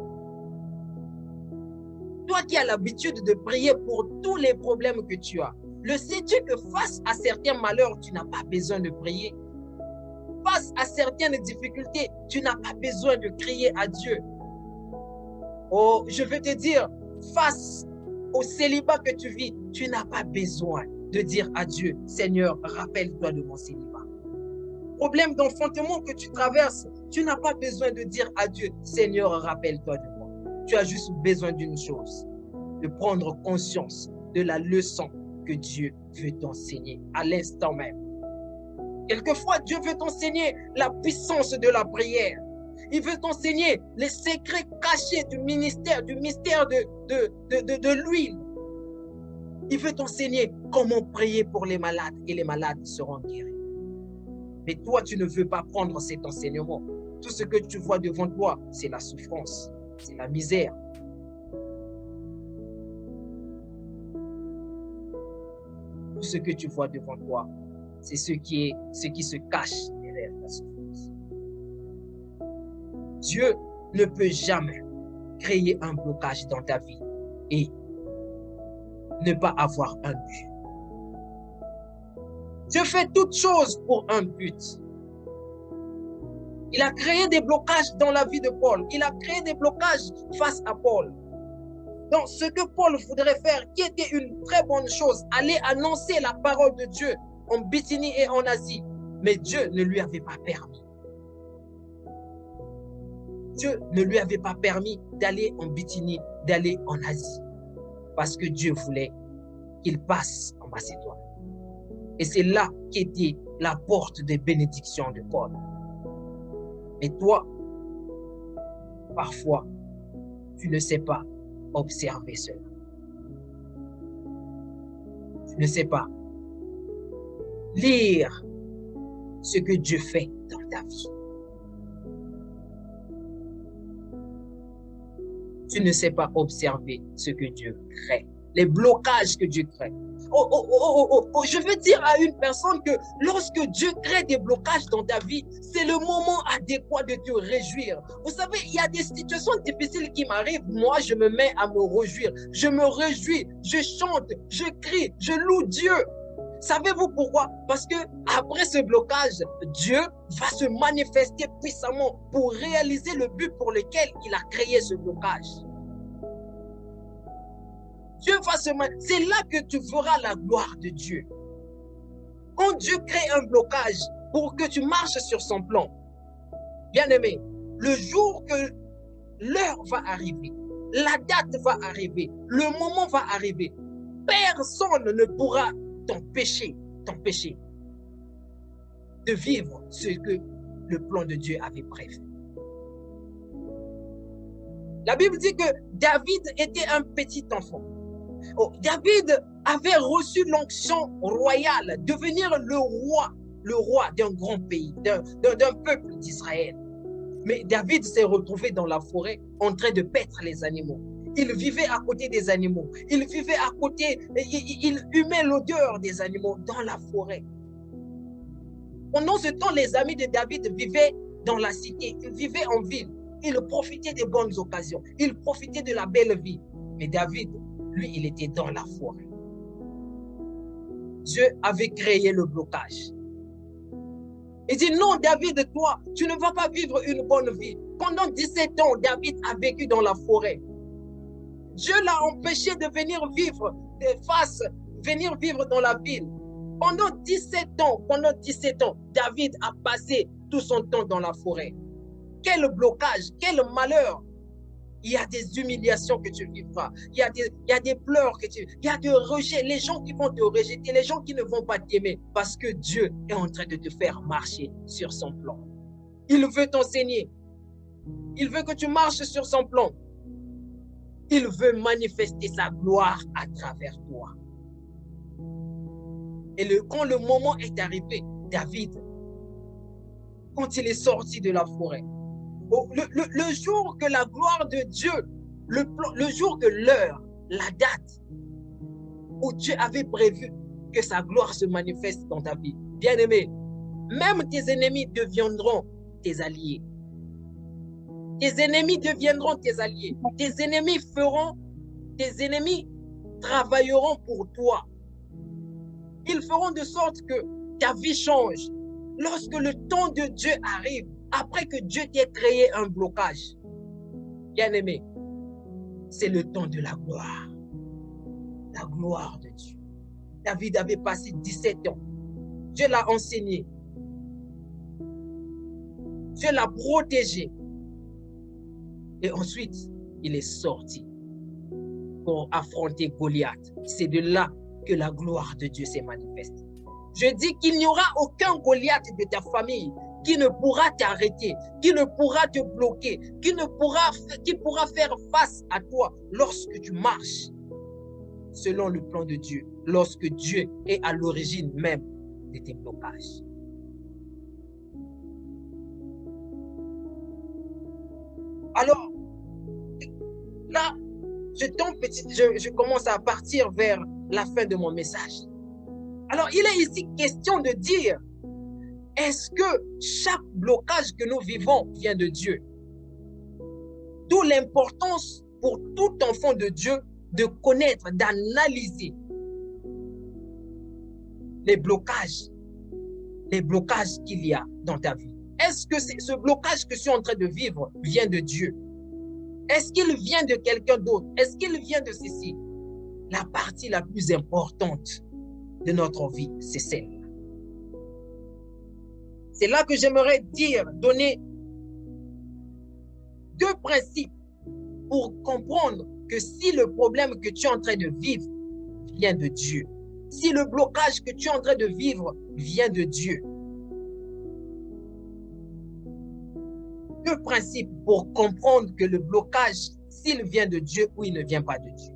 Toi qui as l'habitude de prier pour tous les problèmes que tu as, le sais-tu que face à certains malheurs, tu n'as pas besoin de prier? Face à certaines difficultés, tu n'as pas besoin de crier à Dieu. Oh, je veux te dire, face au célibat que tu vis, tu n'as pas besoin de dire à Dieu, Seigneur, rappelle-toi de mon célibat. Problème d'enfantement que tu traverses, tu n'as pas besoin de dire à Dieu, Seigneur, rappelle-toi de moi. Tu as juste besoin d'une chose, de prendre conscience de la leçon que Dieu veut t'enseigner à l'instant même. Quelquefois, Dieu veut t'enseigner la puissance de la prière. Il veut t'enseigner les secrets cachés du mystère de l'huile. Il veut t'enseigner comment prier pour les malades et les malades seront guéris. Mais toi, tu ne veux pas prendre cet enseignement. Tout ce que tu vois devant toi, c'est la souffrance, c'est la misère. Tout ce que tu vois devant toi, c'est ce qui se cache derrière la souffrance. Dieu ne peut jamais créer un blocage dans ta vie et ne pas avoir un but. Dieu fait toutes choses pour un but. Il a créé des blocages dans la vie de Paul. Il a créé des blocages face à Paul. Donc, ce que Paul voudrait faire, qui était une très bonne chose, aller annoncer la parole de Dieu en Bithynie et en Asie. Mais Dieu ne lui avait pas permis. Dieu ne lui avait pas permis d'aller en Bithynie, d'aller en Asie. Parce que Dieu voulait qu'il passe en Macédoine. Et c'est là qu'était la porte de bénédiction de Paul. Mais toi, parfois, tu ne sais pas observer cela. Tu ne sais pas lire ce que Dieu fait dans ta vie. Tu ne sais pas observer ce que Dieu crée, les blocages que Dieu crée. Je veux dire à une personne que lorsque Dieu crée des blocages dans ta vie, c'est le moment adéquat de te réjouir. Vous savez, il y a des situations difficiles qui m'arrivent. Moi, je me mets à me réjouir. Je me réjouis, je chante, je crie, je loue Dieu. Savez-vous pourquoi? Parce que après ce blocage, Dieu va se manifester puissamment pour réaliser le but pour lequel il a créé ce blocage. Dieu va se manifester. C'est là que tu verras la gloire de Dieu. Quand Dieu crée un blocage pour que tu marches sur son plan, bien-aimé, le jour que l'heure va arriver, la date va arriver, le moment va arriver, personne ne pourra t'empêcher de vivre ce que le plan de Dieu avait prévu. La Bible dit que David était un petit enfant. David avait reçu l'onction royale, devenir le roi d'un grand pays, d'un peuple d'Israël. Mais David s'est retrouvé dans la forêt en train de paître les animaux. Il vivait à côté des animaux. Il vivait à côté, il humait l'odeur des animaux dans la forêt. Pendant ce temps, les amis de David vivaient dans la cité. Ils vivaient en ville. Ils profitaient des bonnes occasions. Ils profitaient de la belle vie. Mais David, lui, il était dans la forêt. Dieu avait créé le blocage. Il dit, non, David, toi, tu ne vas pas vivre une bonne vie. Pendant 17 ans, David a vécu dans la forêt. Dieu l'a empêché de venir vivre dans la ville. Pendant 17 ans, David a passé tout son temps dans la forêt. Quel blocage, quel malheur. Il y a des humiliations que tu vivras. Il y a des pleurs il y a des rejets. Les gens qui vont te rejeter, les gens qui ne vont pas t'aimer parce que Dieu est en train de te faire marcher sur son plan. Il veut t'enseigner. Il veut que tu marches sur son plan. Il veut manifester sa gloire à travers toi. Et quand le moment est arrivé, David, quand il est sorti de la forêt, le jour que la gloire de Dieu, le jour que l'heure, la date où Dieu avait prévu que sa gloire se manifeste dans ta vie, bien-aimé, même tes ennemis deviendront tes alliés. Tes ennemis deviendront tes alliés. Tes ennemis travailleront pour toi. Ils feront de sorte que ta vie change. Lorsque le temps de Dieu arrive, après que Dieu t'ait créé un blocage, bien-aimé, c'est le temps de la gloire. La gloire de Dieu. David avait passé 17 ans. Dieu l'a enseigné. Dieu l'a protégé. Et ensuite, il est sorti pour affronter Goliath. C'est de là que la gloire de Dieu s'est manifestée. Je dis qu'il n'y aura aucun Goliath de ta famille qui ne pourra t'arrêter, qui ne pourra te bloquer, qui pourra faire face à toi lorsque tu marches selon le plan de Dieu, lorsque Dieu est à l'origine même de tes blocages. Alors, là, je commence à partir vers la fin de mon message. Alors, il est ici question de dire, est-ce que chaque blocage que nous vivons vient de Dieu? D'où l'importance pour tout enfant de Dieu de connaître, d'analyser les blocages les blocages qu'il y a dans ta vie? Est-ce que ce blocage que tu es en train de vivre vient de Dieu? Est-ce qu'il vient de quelqu'un d'autre? Est-ce qu'il vient de ceci? La partie la plus importante de notre vie, c'est celle-là. C'est là que j'aimerais donner deux principes pour comprendre que si le problème que tu es en train de vivre vient de Dieu, si le blocage que tu es en train de vivre vient de Dieu. Deux principes pour comprendre que le blocage, s'il vient de Dieu ou il ne vient pas de Dieu.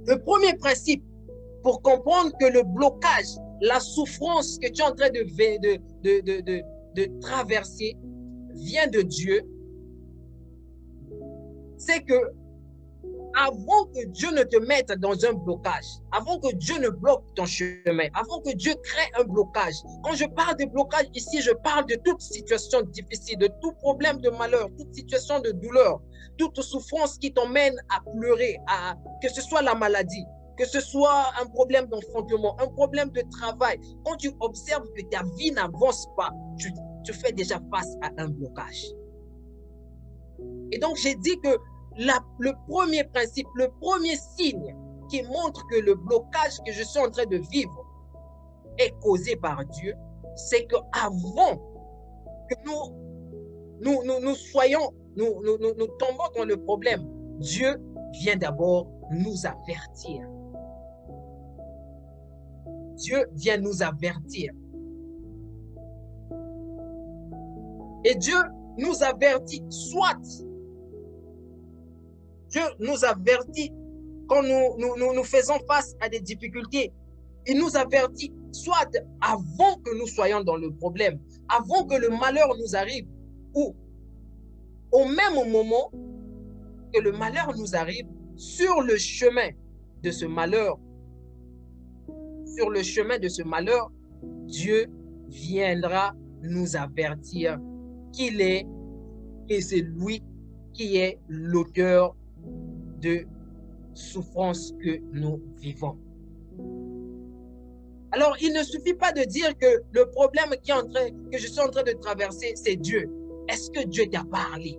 Le premier principe pour comprendre que le blocage, la souffrance que tu es en train de traverser vient de Dieu, c'est que avant que Dieu ne te mette dans un blocage, avant que Dieu ne bloque ton chemin, avant que Dieu crée un blocage, quand je parle de blocage ici, je parle de toute situation difficile, de tout problème de malheur, toute situation de douleur, toute souffrance qui t'emmène à pleurer, que ce soit la maladie, que ce soit un problème d'enfantement, un problème de travail. Quand tu observes que ta vie n'avance pas, tu fais déjà face à un blocage. Et donc, j'ai dit que le premier principe, le premier signe qui montre que le blocage que je suis en train de vivre est causé par Dieu, c'est qu'avant que nous tombons dans le problème, Dieu vient d'abord nous avertir. Dieu vient nous avertir. Et Dieu nous avertit, soit Dieu nous avertit quand nous faisons face à des difficultés. Il nous avertit soit avant que nous soyons dans le problème, avant que le malheur nous arrive, ou au même moment que le malheur nous arrive, sur le chemin de ce malheur, Dieu viendra nous avertir qu'il est, et c'est lui qui est l'auteur de souffrance que nous vivons. Alors, il ne suffit pas de dire que le problème que je suis en train de traverser, c'est Dieu. Est-ce que Dieu t'a parlé?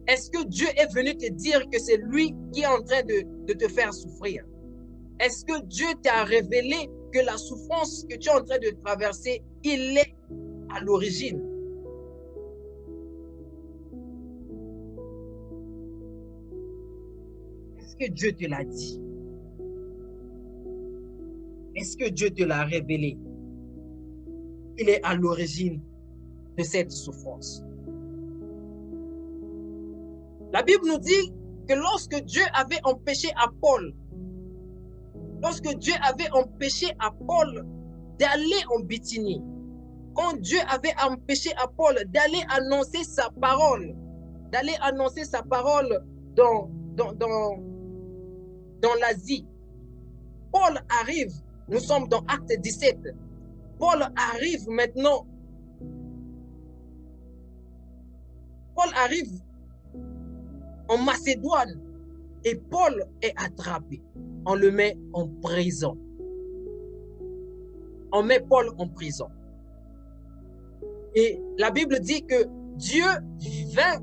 Est-ce que Dieu est venu te dire que c'est lui qui est en train de te faire souffrir? Est-ce que Dieu t'a révélé que la souffrance que tu es en train de traverser, il est à l'origine? Est-ce que Dieu te l'a dit? Est-ce que Dieu te l'a révélé? Il est à l'origine de cette souffrance. La Bible nous dit que lorsque Dieu avait empêché à Paul d'aller en Bithynie, quand Dieu avait empêché à Paul d'aller annoncer sa parole, dans l'Asie, Paul arrive, nous sommes dans Acte 17, Paul arrive en Macédoine et Paul est attrapé. On le met en prison. On met Paul en prison. Et la Bible dit que Dieu vint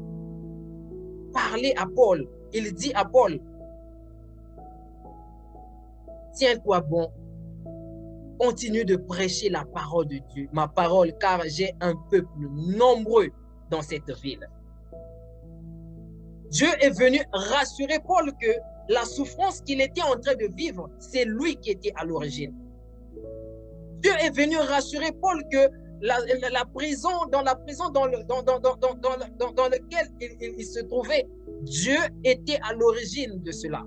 parler à Paul. Il dit à Paul, tiens-toi bon, continue de prêcher la parole de Dieu, ma parole, car j'ai un peuple nombreux dans cette ville. Dieu est venu rassurer Paul que la souffrance qu'il était en train de vivre, c'est lui qui était à l'origine. Dieu est venu rassurer Paul que la prison dans laquelle il se trouvait, Dieu était à l'origine de cela.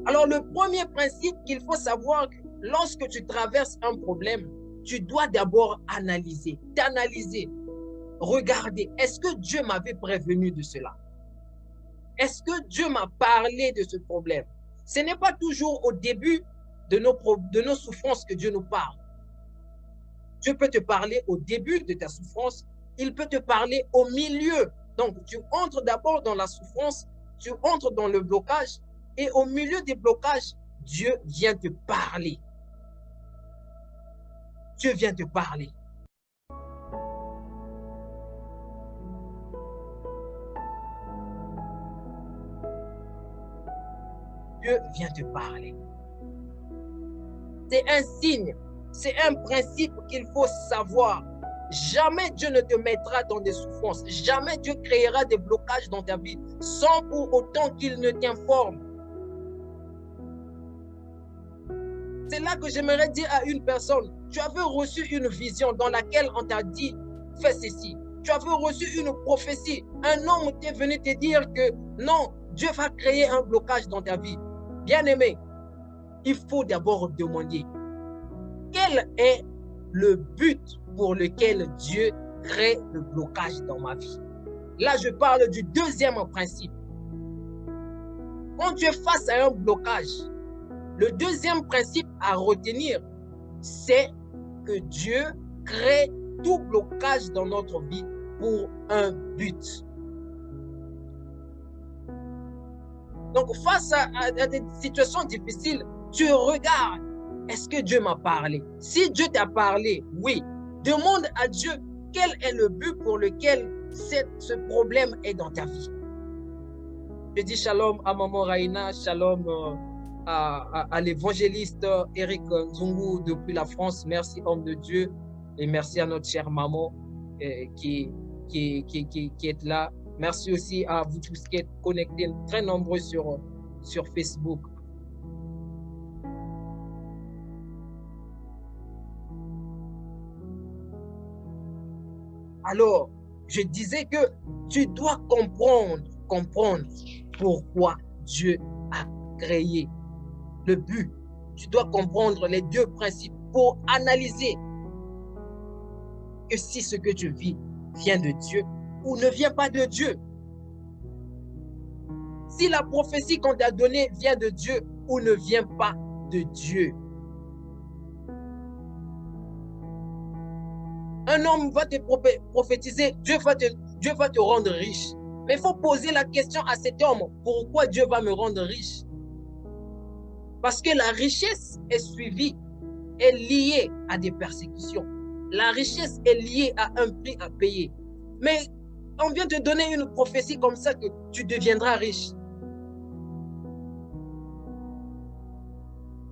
Alors, le premier principe qu'il faut savoir, lorsque tu traverses un problème, tu dois d'abord t'analyser, regarder, est-ce que Dieu m'avait prévenu de cela? Est-ce que Dieu m'a parlé de ce problème? Ce n'est pas toujours au début de nos souffrances que Dieu nous parle. Dieu peut te parler au début de ta souffrance, il peut te parler au milieu. Donc, tu entres d'abord dans la souffrance, tu entres dans le blocage, Et au milieu des blocages, Dieu vient te parler. Dieu vient te parler. Dieu vient te parler. C'est un signe, c'est un principe qu'il faut savoir. Jamais Dieu ne te mettra dans des souffrances. Jamais Dieu créera des blocages dans ta vie sans pour autant qu'il ne t'informe. C'est là que j'aimerais dire à une personne, tu avais reçu une vision dans laquelle on t'a dit, fais ceci. Tu avais reçu une prophétie. Un homme t'est venu te dire que non, Dieu va créer un blocage dans ta vie. Bien-aimé, il faut d'abord demander quel est le but pour lequel Dieu crée le blocage dans ma vie. Là, je parle du deuxième principe. Quand tu es face à un blocage, le deuxième principe à retenir, c'est que Dieu crée tout blocage dans notre vie pour un but. Donc, face à des situations difficiles, tu regardes, est-ce que Dieu m'a parlé? Si Dieu t'a parlé, oui, demande à Dieu quel est le but pour lequel ce problème est dans ta vie. Je dis shalom à Maman Raina, shalom à l'évangéliste Eric Nzungu depuis la France. Merci, homme de Dieu, et merci à notre chère maman qui est là. Merci aussi à vous tous qui êtes connectés, très nombreux sur Facebook. Alors, je disais que tu dois comprendre pourquoi Dieu a créé le but. Tu dois comprendre les deux principes pour analyser que si ce que tu vis vient de Dieu ou ne vient pas de Dieu. Si la prophétie qu'on t'a donnée vient de Dieu ou ne vient pas de Dieu. Un homme va te prophétiser, Dieu va te rendre riche. Mais il faut poser la question à cet homme, pourquoi Dieu va me rendre riche? Parce que la richesse est suivie, est liée à des persécutions. La richesse est liée à un prix à payer. Mais on vient te donner une prophétie comme ça que tu deviendras riche.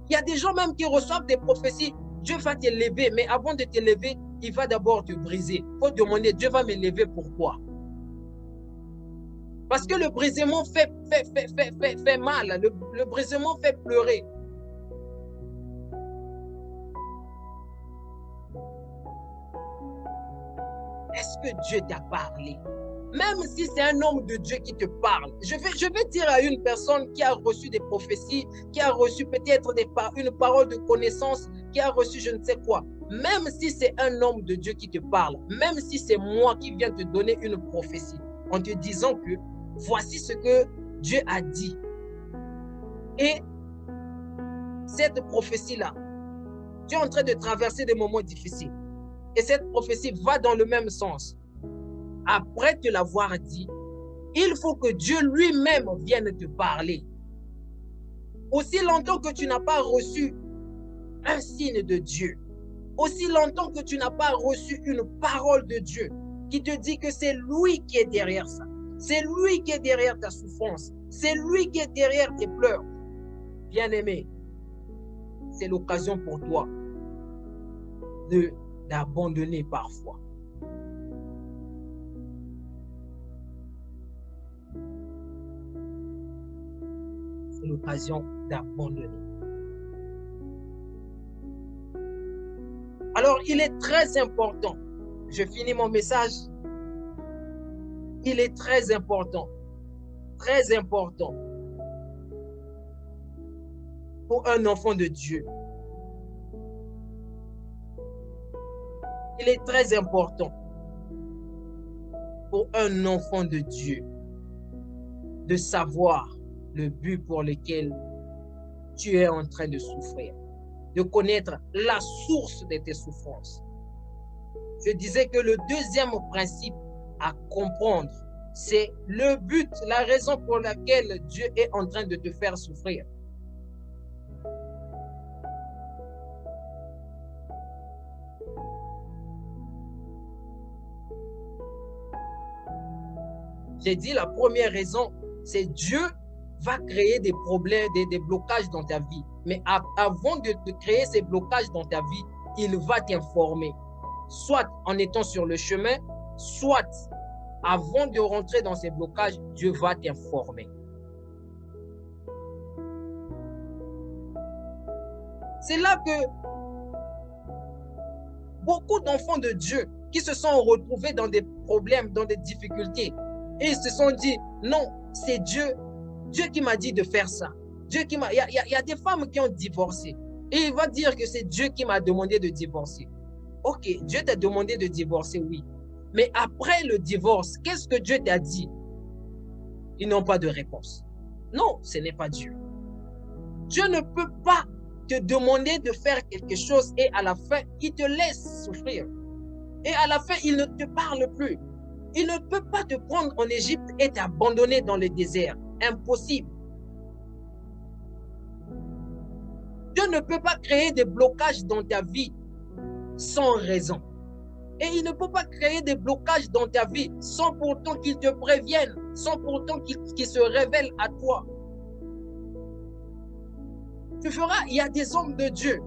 Il y a des gens même qui reçoivent des prophéties, Dieu va te lever, mais avant de te lever, il va d'abord te briser. Il faut demander, Dieu va me lever pourquoi? Parce que le brisement fait mal, le brisement fait pleurer. Est-ce que Dieu t'a parlé? Même si c'est un homme de Dieu qui te parle, je vais dire à une personne qui a reçu des prophéties, qui a reçu peut-être une parole de connaissance, qui a reçu je ne sais quoi, même si c'est un homme de Dieu qui te parle, même si c'est moi qui viens te donner une prophétie, en te disant que voici ce que Dieu a dit. Et cette prophétie-là, tu es en train de traverser des moments difficiles. Et cette prophétie va dans le même sens. Après te l'avoir dit, il faut que Dieu lui-même vienne te parler. Aussi longtemps que tu n'as pas reçu un signe de Dieu, aussi longtemps que tu n'as pas reçu une parole de Dieu qui te dit que c'est lui qui est derrière ça, c'est lui qui est derrière ta souffrance, c'est lui qui est derrière tes pleurs. Bien-aimé, c'est l'occasion pour toi d'abandonner parfois. C'est l'occasion d'abandonner. Alors, il est très important, je finis mon message, il est très important pour un enfant de Dieu. Il est très important pour un enfant de Dieu de savoir le but pour lequel tu es en train de souffrir, de connaître la source de tes souffrances. Je disais que le deuxième principe à comprendre, c'est le but, la raison pour laquelle Dieu est en train de te faire souffrir. J'ai dit la première raison, c'est Dieu va créer des problèmes, des blocages dans ta vie. Mais avant de créer ces blocages dans ta vie, il va t'informer. Soit en étant sur le chemin, soit avant de rentrer dans ces blocages, Dieu va t'informer. C'est là que beaucoup d'enfants de Dieu qui se sont retrouvés dans des problèmes, dans des difficultés, et ils se sont dit, non, c'est Dieu qui m'a dit de faire ça. Il y a des femmes qui ont divorcé. Et il va dire que c'est Dieu qui m'a demandé de divorcer. Ok, Dieu t'a demandé de divorcer, oui. Mais après le divorce, qu'est-ce que Dieu t'a dit? Ils n'ont pas de réponse. Non, ce n'est pas Dieu. Dieu ne peut pas te demander de faire quelque chose et à la fin, il te laisse souffrir. Et à la fin, il ne te parle plus. Il ne peut pas te prendre en Égypte et t'abandonner dans le désert. Impossible. Dieu ne peut pas créer des blocages dans ta vie sans raison. Et il ne peut pas créer des blocages dans ta vie sans pourtant qu'il te prévienne, sans pourtant qu'il se révèle à toi. Tu feras, il y a des hommes de Dieu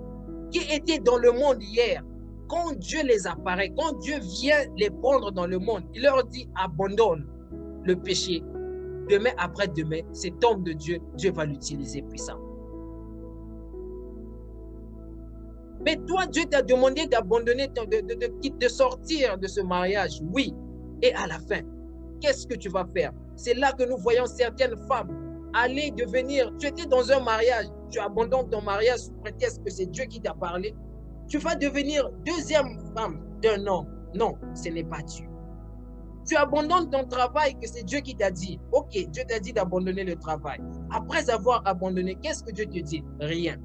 qui étaient dans le monde hier. Quand Dieu les apparaît, quand Dieu vient les prendre dans le monde, il leur dit abandonne le péché. Demain après-demain, cet homme de Dieu, Dieu va l'utiliser puissamment. Mais toi, Dieu t'a demandé d'abandonner, de sortir de ce mariage. Oui. Et à la fin, qu'est-ce que tu vas faire? C'est là que nous voyons certaines femmes aller devenir... Tu étais dans un mariage, tu abandonnes ton mariage sous prétexte que c'est Dieu qui t'a parlé. Tu vas devenir deuxième femme d'un homme. Non, ce n'est pas Dieu. Tu abandonnes ton travail que c'est Dieu qui t'a dit. Ok, Dieu t'a dit d'abandonner le travail. Après avoir abandonné, qu'est-ce que Dieu te dit? Rien.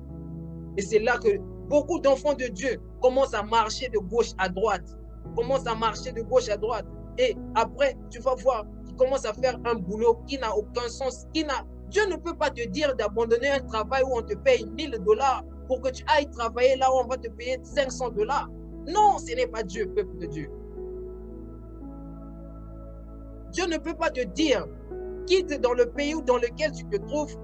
Et c'est là que beaucoup d'enfants de Dieu commencent à marcher de gauche à droite. Commencent à marcher de gauche à droite. Et après, tu vas voir qu'ils commencent à faire un boulot qui n'a aucun sens. Dieu ne peut pas te dire d'abandonner un travail où on te paye $1000 pour que tu ailles travailler là où on va te payer $500. Non, ce n'est pas Dieu, peuple de Dieu. Dieu ne peut pas te dire, quitte dans le pays dans lequel tu te trouves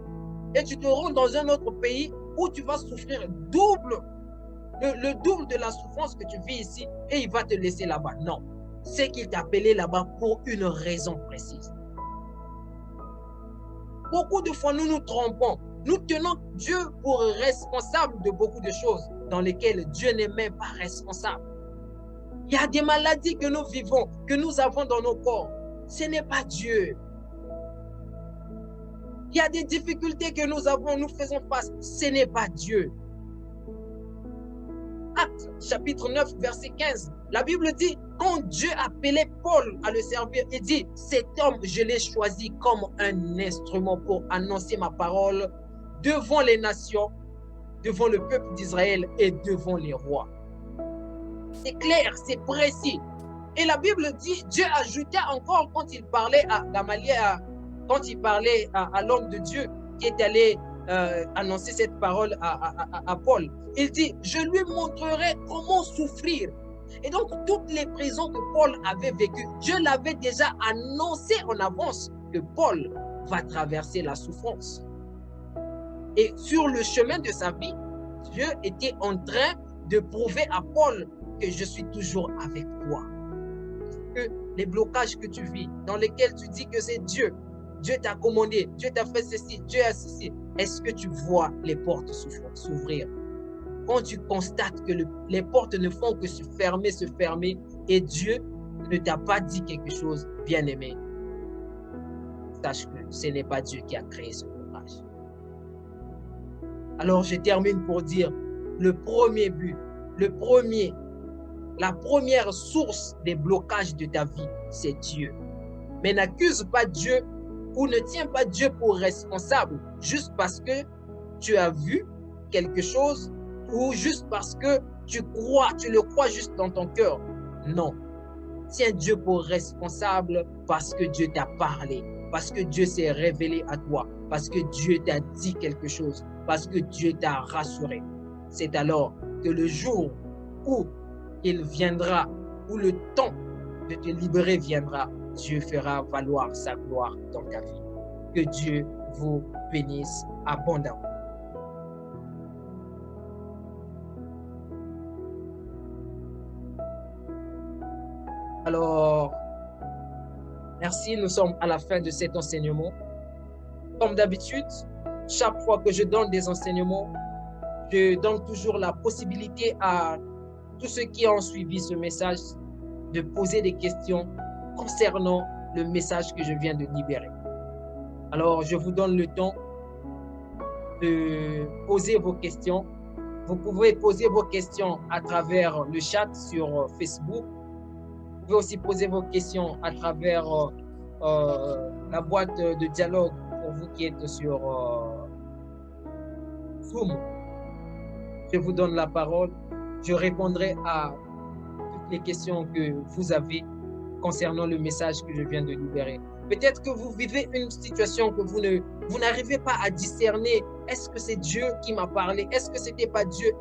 et tu te rends dans un autre pays où tu vas souffrir le double de la souffrance que tu vis ici et il va te laisser là-bas. Non, c'est qu'il t'a appelé là-bas pour une raison précise. Beaucoup de fois, nous nous trompons. Nous tenons Dieu pour responsable de beaucoup de choses dans lesquelles Dieu n'est même pas responsable. Il y a des maladies que nous vivons, que nous avons dans nos corps. Ce n'est pas Dieu. Il y a des difficultés que nous avons, nous faisons face. Ce n'est pas Dieu. Actes chapitre 9, verset 15. La Bible dit, quand Dieu appelait Paul à le servir, il dit, cet homme, je l'ai choisi comme un instrument pour annoncer ma parole devant les nations, devant le peuple d'Israël et devant les rois. C'est clair, c'est précis. Et la Bible dit, Dieu ajoutait encore quand il parlait à Gamaliel, quand il parlait à l'homme de Dieu qui est allé annoncer cette parole à Paul. Il dit, je lui montrerai comment souffrir. Et donc, toutes les prisons que Paul avait vécues, Dieu l'avait déjà annoncé en avance que Paul va traverser la souffrance. Et sur le chemin de sa vie, Dieu était en train de prouver à Paul que je suis toujours avec toi. Que les blocages que tu vis, dans lesquels tu dis que c'est Dieu, Dieu t'a commandé, Dieu t'a fait ceci, Dieu a ceci, est-ce que tu vois les portes s'ouvrir? Quand tu constates que les portes ne font que se fermer, et Dieu ne t'a pas dit quelque chose, bien-aimé, sache que ce n'est pas Dieu qui a créé ce blocage. Alors je termine pour dire, le premier but, la première source des blocages de ta vie, c'est Dieu. Mais n'accuse pas Dieu ou ne tiens pas Dieu pour responsable juste parce que tu as vu quelque chose ou juste parce que tu le crois juste dans ton cœur. Non. tiens Dieu pour responsable parce que Dieu t'a parlé, parce que Dieu s'est révélé à toi, parce que Dieu t'a dit quelque chose, parce que Dieu t'a rassuré. C'est alors que le jour où il viendra, où le temps de te libérer viendra, Dieu fera valoir sa gloire dans ta vie. Que Dieu vous bénisse abondamment. Alors, merci, nous sommes à la fin de cet enseignement. Comme d'habitude, chaque fois que je donne des enseignements, je donne toujours la possibilité à tous ceux qui ont suivi ce message de poser des questions concernant le message que je viens de libérer. Alors, je vous donne le temps de poser vos questions. Vous pouvez poser vos questions à travers le chat sur Facebook. Vous pouvez aussi poser vos questions à travers la boîte de dialogue pour vous qui êtes sur Zoom. Je vous donne la parole. Je répondrai à toutes les questions que vous avez concernant le message que je viens de libérer. Peut-être que vous vivez une situation que vous n'arrivez pas à discerner. Est-ce que c'est Dieu qui m'a parlé? Est-ce que ce n'était pas Dieu?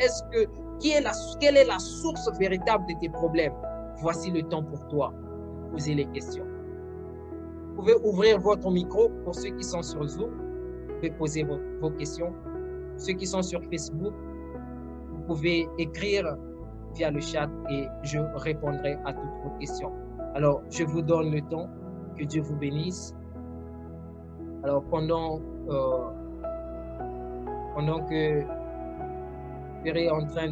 Quelle est la source véritable de tes problèmes? Voici le temps pour toi de poser les questions. Vous pouvez ouvrir votre micro pour ceux qui sont sur Zoom. Vous pouvez poser vos questions. Ceux qui sont sur Facebook, vous pouvez écrire via le chat et je répondrai à toutes vos questions. Alors, je vous donne le temps. Que Dieu vous bénisse. Alors, pendant que vous serez en train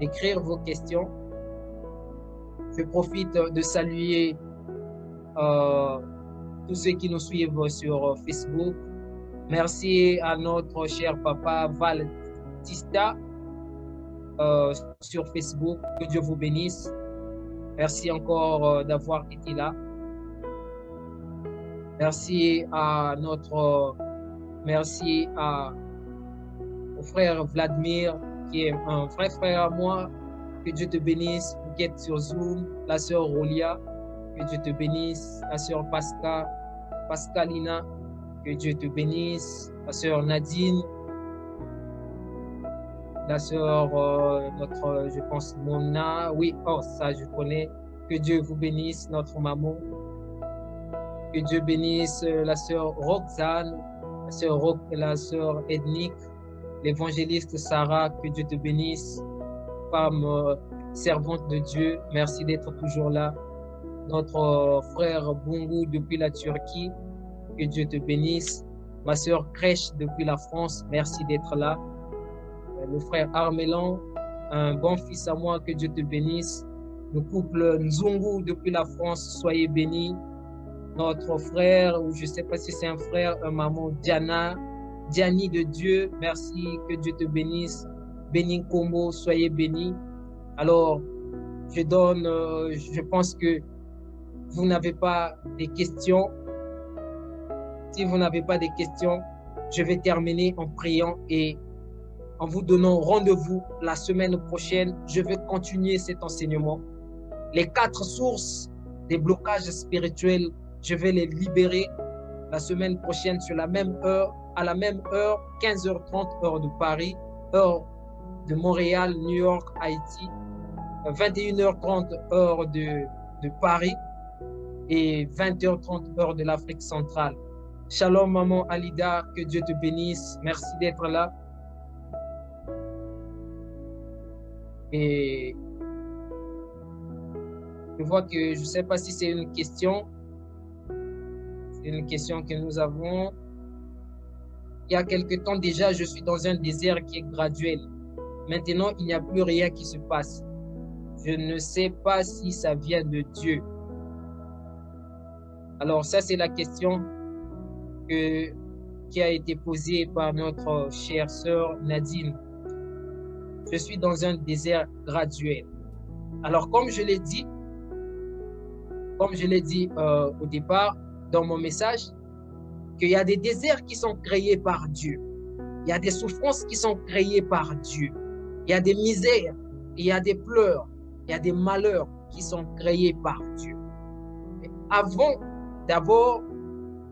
d'écrire vos questions, je profite de saluer tous ceux qui nous suivent sur Facebook. Merci à notre cher papa Valtista sur Facebook. Que Dieu vous bénisse. Merci encore d'avoir été là. Merci au frère Vladimir, qui est un vrai frère à moi. Que Dieu te bénisse. Vous qui êtes sur Zoom, la sœur Rolia, que Dieu te bénisse. La sœur Pascalina, que Dieu te bénisse. La sœur Nadine, la sœur, je pense, Mona. Oui, oh, ça, je connais. Que Dieu vous bénisse, notre maman. Que Dieu bénisse la sœur Roxane, la sœur Ednick, l'évangéliste Sarah. Que Dieu te bénisse. Femme servante de Dieu, merci d'être toujours là. Notre frère Bungu depuis la Turquie. Que Dieu te bénisse. Ma sœur Crèche depuis la France, merci d'être là. Le frère Armélan, un bon fils à moi, que Dieu te bénisse. Le couple Nzungu depuis la France, soyez bénis. Notre frère, ou je ne sais pas si c'est un frère, un maman Diani de Dieu, merci, que Dieu te bénisse. Béni Kombo, soyez bénis. Alors, je pense que vous n'avez pas des questions. Si vous n'avez pas des questions, je vais terminer en priant et en vous donnant rendez-vous la semaine prochaine. Je vais continuer cet enseignement. Les 4 sources des blocages spirituels, je vais les libérer la semaine prochaine sur la même heure, à la même heure, 15h30 heure de Paris, heure de Montréal, New York, Haïti, 21h30 heure de Paris et 20h30 heure de l'Afrique centrale. Shalom maman Alida, que Dieu te bénisse. Merci d'être là. Et je vois que je ne sais pas si c'est une question. C'est une question que nous avons. Il y a quelque temps déjà, je suis dans un désert qui est graduel. Maintenant, il n'y a plus rien qui se passe. Je ne sais pas si ça vient de Dieu. Alors ça, c'est la question qui a été posée par notre chère sœur Nadine. Je suis dans un désert graduel. Alors, comme je l'ai dit au départ dans mon message, qu'il y a des déserts qui sont créés par Dieu. Il y a des souffrances qui sont créées par Dieu. Il y a des misères, il y a des pleurs, Il y a des malheurs qui sont créés par Dieu. Mais avant d'abord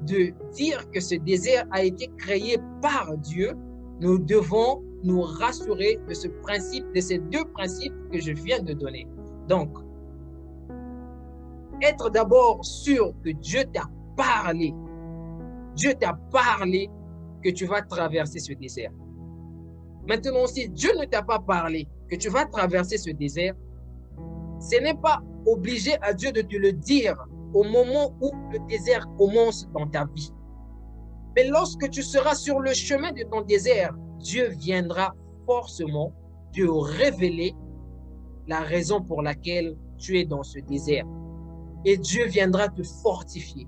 de dire que ce désert a été créé par Dieu, nous devons nous rassurer de ce principe, de ces deux principes que je viens de donner. Donc, être d'abord sûr que Dieu t'a parlé. Dieu t'a parlé que tu vas traverser ce désert. Maintenant, si Dieu ne t'a pas parlé que tu vas traverser ce désert, ce n'est pas obligé à Dieu de te le dire au moment où le désert commence dans ta vie. Mais lorsque tu seras sur le chemin de ton désert, Dieu viendra forcément te révéler la raison pour laquelle tu es dans ce désert. Et Dieu viendra te fortifier.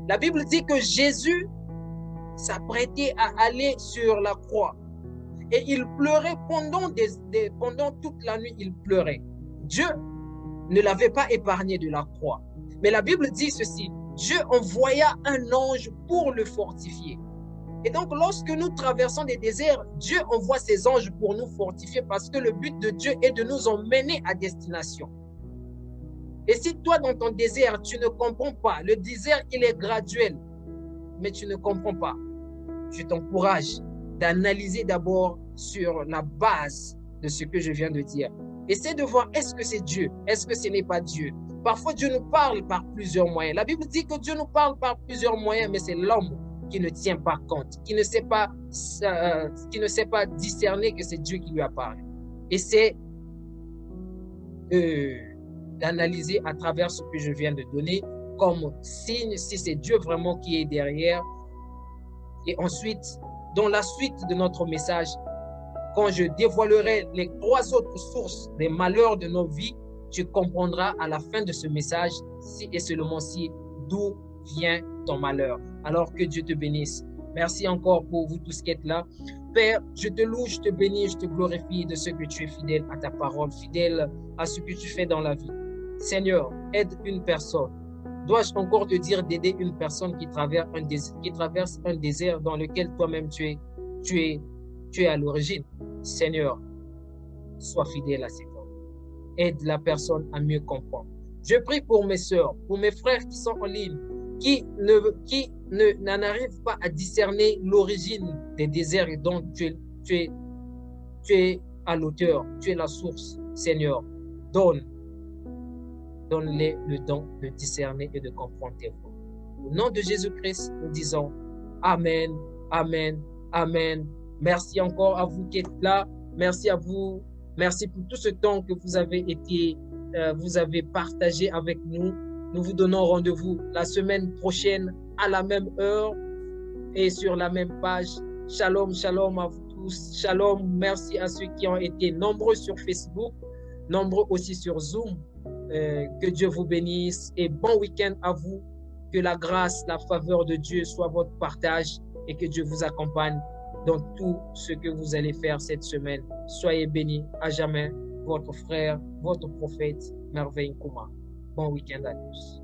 La Bible dit que Jésus s'apprêtait à aller sur la croix. Et il pleurait pendant toute la nuit, il pleurait. Dieu ne l'avait pas épargné de la croix. Mais la Bible dit ceci, Dieu envoya un ange pour le fortifier. Et donc, lorsque nous traversons des déserts, Dieu envoie ses anges pour nous fortifier parce que le but de Dieu est de nous emmener à destination. Et si toi, dans ton désert, tu ne comprends pas, le désert, il est graduel, mais tu ne comprends pas, je t'encourage d'analyser d'abord sur la base de ce que je viens de dire. Essaie de voir, est-ce que c'est Dieu? Est-ce que ce n'est pas Dieu? Parfois, Dieu nous parle par plusieurs moyens. La Bible dit que Dieu nous parle par plusieurs moyens, mais c'est l'homme qui ne tient pas compte, qui ne sait pas discerner que c'est Dieu qui lui a parlé. Essaie d'analyser à travers ce que je viens de donner comme signe, si c'est Dieu vraiment qui est derrière. Et ensuite, dans la suite de notre message, quand je dévoilerai les 3 autres sources des malheurs de nos vies, tu comprendras à la fin de ce message, si et seulement si, d'où vient ton malheur. Alors que Dieu te bénisse. Merci encore pour vous tous qui êtes là. Père, je te loue, je te bénis, je te glorifie de ce que tu es fidèle à ta parole, fidèle à ce que tu fais dans la vie. Seigneur, aide une personne. Dois-je encore te dire d'aider une personne qui traverse un désert dans lequel toi-même tu es à l'origine? Seigneur, sois fidèle à cet homme. Aide la personne à mieux comprendre. Je prie pour mes sœurs, pour mes frères qui sont en ligne, qui n'arrivent pas à discerner l'origine des déserts et donc tu es à l'auteur, tu es la source. Seigneur, donne-les le don de discerner et de comprendre tes voies. Au nom de Jésus-Christ, nous disons Amen, Amen, Amen. Merci encore à vous qui êtes là. Merci à vous. Merci pour tout ce temps que vous avez partagé avec nous. Nous vous donnons rendez-vous la semaine prochaine à la même heure et sur la même page. Shalom, shalom à vous tous. Shalom, merci à ceux qui ont été nombreux sur Facebook, nombreux aussi sur Zoom. Que Dieu vous bénisse et bon week-end à vous. Que la grâce, la faveur de Dieu soit votre partage et que Dieu vous accompagne dans tout ce que vous allez faire cette semaine. Soyez bénis à jamais. Votre frère, votre prophète, Merveille Nkouma. Bon week-end à tous.